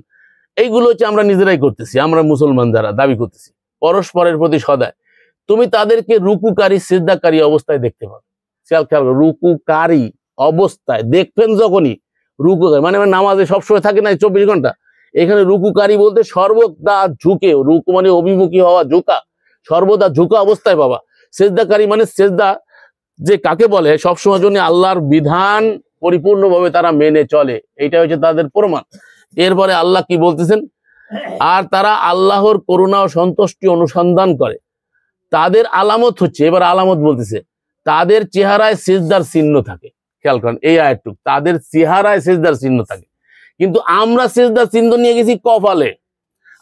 A: এইগুলো হচ্ছে আমরা নিজেরাই করতেছি, আমরা মুসলমান যারা দাবি করতেছি পরস্পরের প্রতি সদায়। তুমি তাদেরকে রুকুকারী সিজদাকারী অবস্থায় দেখতে পাবে। খেয়াল রুকুকারী অবস্থায় দেখবেন, যখনই রুকুকারী মানে নামাজে সবসময় থাকে না 24 ঘন্টা, এখানে রুকুকারী বলতে সর্বদা ঝুঁকে, রুকু মানে অভিমুখী হওয়া, ঝুঁকা, সর্বদা ঝুঁকা অবস্থায় পাবা। সেজদাকারী মানে সেজদা যে কাকে বলে, সবসময় জন্য আল্লাহর বিধান পরিপূর্ণভাবে তারা মেনে চলে, এইটা হচ্ছে তাদের প্রমাণ। এরপরে আল্লাহ কি বলতেছেন, আর তারা আল্লাহর করুণা ও সন্তুষ্টি অনুসন্ধান করে। তাদের আলামত হচ্ছে, এবার আলামত বলতেছে, তাদের চেহারায় সিজদার চিহ্ন থাকে। খেয়াল করেন এই আয়াতটুকু, তাদের চেহারায় সিজদার চিহ্ন থাকে। কিন্তু আমরা সিজদার চিহ্ন নিয়ে গেছি কপালে।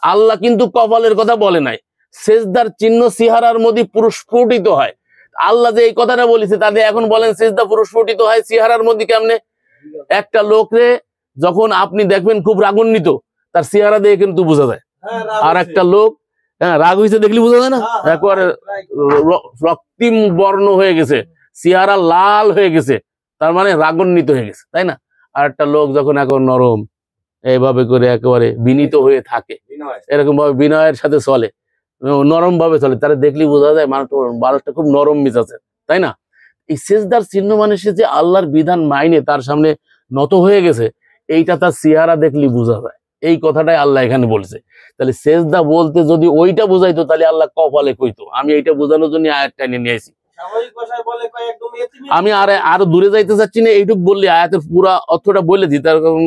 A: আল্লাহ কিন্তু কপালের কথা বলে নাই। সেজদার চিহ্ন চেহারার মধ্যে প্রস্ফুটিত হয়। আল্লাহ যে এই কথাটা বলেছে, তাদের এখন বলেন সেজদা প্রস্ফুটিত হয় চেহারার মধ্যে কেমনে? একটা লোকরে যখন আপনি দেখবেন খুব রাগান্বিত, তার চেহারা দিয়ে কিন্তু বোঝা যায়। আর একটা লোক রাগ হয়েছে দেখলে বোঝা যায় না, একবারে রক্তিম বর্ণ হয়ে গেছে, চেহারা লাল হয়ে গেছে, তার মানে রাগান্বিত হয়ে গেছে, তাই না? আর একটা লোক যখন এখন নরম এইভাবে করে একেবারে বিনীত হয়ে থাকে, এরকম ভাবে বিনয়ের সাথে চলে, নরম ভাবে চলে, তারা দেখলেই বোঝা যায় মানুষটা খুব নরম মেজাজে, তাই না? এই সেজদার চিহ্ন মানে সে যে আল্লাহর বিধান মাইনে তার সামনে নত হয়ে গেছে, এইটা তার চেহারা দেখলেই বোঝা যায়। এই কথাটাই আল্লাহ এখানে বলছে। তাহলে সেজদা বলতে যদি ওইটা বোঝাইতো, তাহলে আল্লাহ কপালে কইতো। আমি এইটা বোঝানোর জন্য আয়াতটা নিয়ে আসি। আমি আরো দূরে যাইতে চাচ্ছি না, এইটুকু বললে আয়াতের পুরা অর্থটা বলে দিই, তার কারণ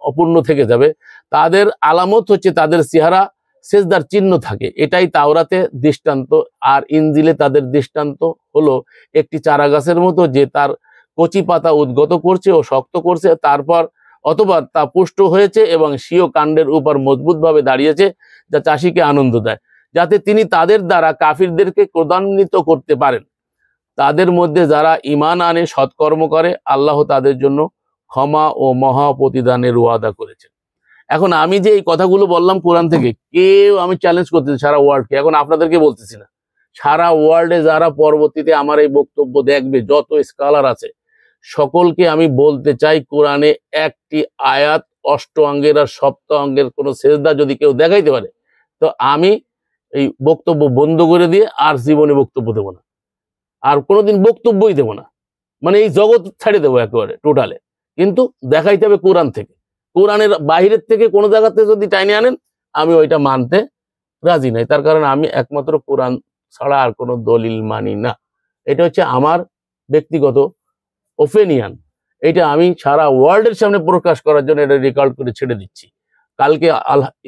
A: অপূর্ণ থেকে যাবে। তাদের আলামত হচ্ছে তাদের চেহারা সেজদার চিহ্ন থাকে, এটাই তাওরাতে দৃষ্টান্ত। আর ইনজিলে তাদের দৃষ্টান্ত হলো একটি চারা গাছের মতো, যে তার কচি পাতা উদ্গত করছে ও শক্ত করছে, তারপর অথবা তা পুষ্ট হয়েছে এবং স্বীয় কাণ্ডের উপর মজবুত ভাবে দাঁড়িয়েছে, যা চাষিকে আনন্দ দেয়, যাতে তিনি তাদের দ্বারা কাফিরদেরকে ক্রোধান্বিত করতে পারেন। তাদের মধ্যে যারা ঈমান আনে, সৎকর্ম করে, আল্লাহ তাদের জন্য ক্ষমা ও মহা প্রতিদানের ওয়াদা করেছেন। এখন আমি যে এই কথাগুলো বললাম কোরআন থেকে, কেউ আমি চ্যালেঞ্জ করতেছি সারা ওয়ার্ল্ডকে, এখন আপনাদেরকে বলতেছি না, সারা ওয়ার্ল্ডে যারা পরবর্তীতে আমার এই বক্তব্য দেখবে, যত স্কলার আছে, সকলকে আমি বলতে চাই, কোরআনে একটি আয়াত অষ্ট অঙ্গের আর সপ্ত অঙ্গের কোন সেজদা যদি কেউ দেখাইতে পারে, তো আমি এই বক্তব্য বন্ধ করে দিয়ে আর জীবনে বক্তব্য দেবো না, আর কোনোদিন বক্তব্যই দেবো না, মানে এই জগৎ ছাড়ে দেবো একেবারে টোটালে। কিন্তু দেখাইতে হবে কোরআন থেকে, কোরআনের বাহিরের থেকে কোনো জায়গাতে যদি টাইনে আনেন, আমি ওইটা মানতে রাজি নাই। তার কারণ আমি একমাত্র কোরআন ছাড়া আর কোনো দলিল মানি না। এটা হচ্ছে আমার ব্যক্তিগত ওপিনিয়ন, এটা আমি সারা ওয়ার্ল্ডের সামনে প্রকাশ করার জন্য এটা রেকর্ড করে ছেড়ে দিচ্ছি। কালকে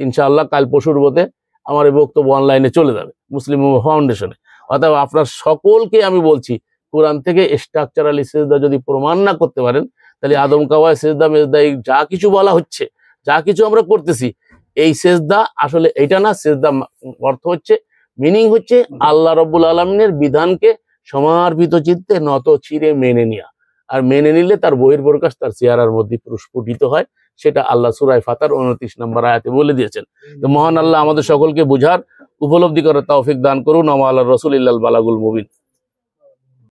A: ইনশাআল্লাহ কাল পরশুর মধ্যে আমার এই বক্তব্য অনলাইনে চলে যাবে মুসলিম ফাউন্ডেশনে। অর্থাৎ আপনার সকলকে আমি বলছি, কোরআন থেকে স্ট্রাকচারালি সেজদা যদি প্রমাণ না করতে পারেন, তাহলে আদম কাওয়া সেজদা মেজদা এই যা কিছু বলা হচ্ছে, যা কিছু আমরা করতেছি, এই সেজদা আসলে এইটা না। সেজদা অর্থ হচ্ছে, মিনিং হচ্ছে আল্লাহ রাব্বুল আলামিনের বিধানকে সমর্পিত চিত্তে নত চিরে মেনে নেওয়া। আর মেনে নিলে তার বহির্প্রকাশ তার চেহারার মধ্যে প্রস্ফুটিত হয়, সেটা আল্লাহ সূরা ফাতার 29 নম্বর আয়াতে বলে দিয়েছেন। তো মহান আল্লাহ আমাদের সকলকে বুঝার, উপলব্ধি করার তৌফিক দান করুন। আমা আল্লাহ রাসূলিল্লাহ বালাগুল মুবিন।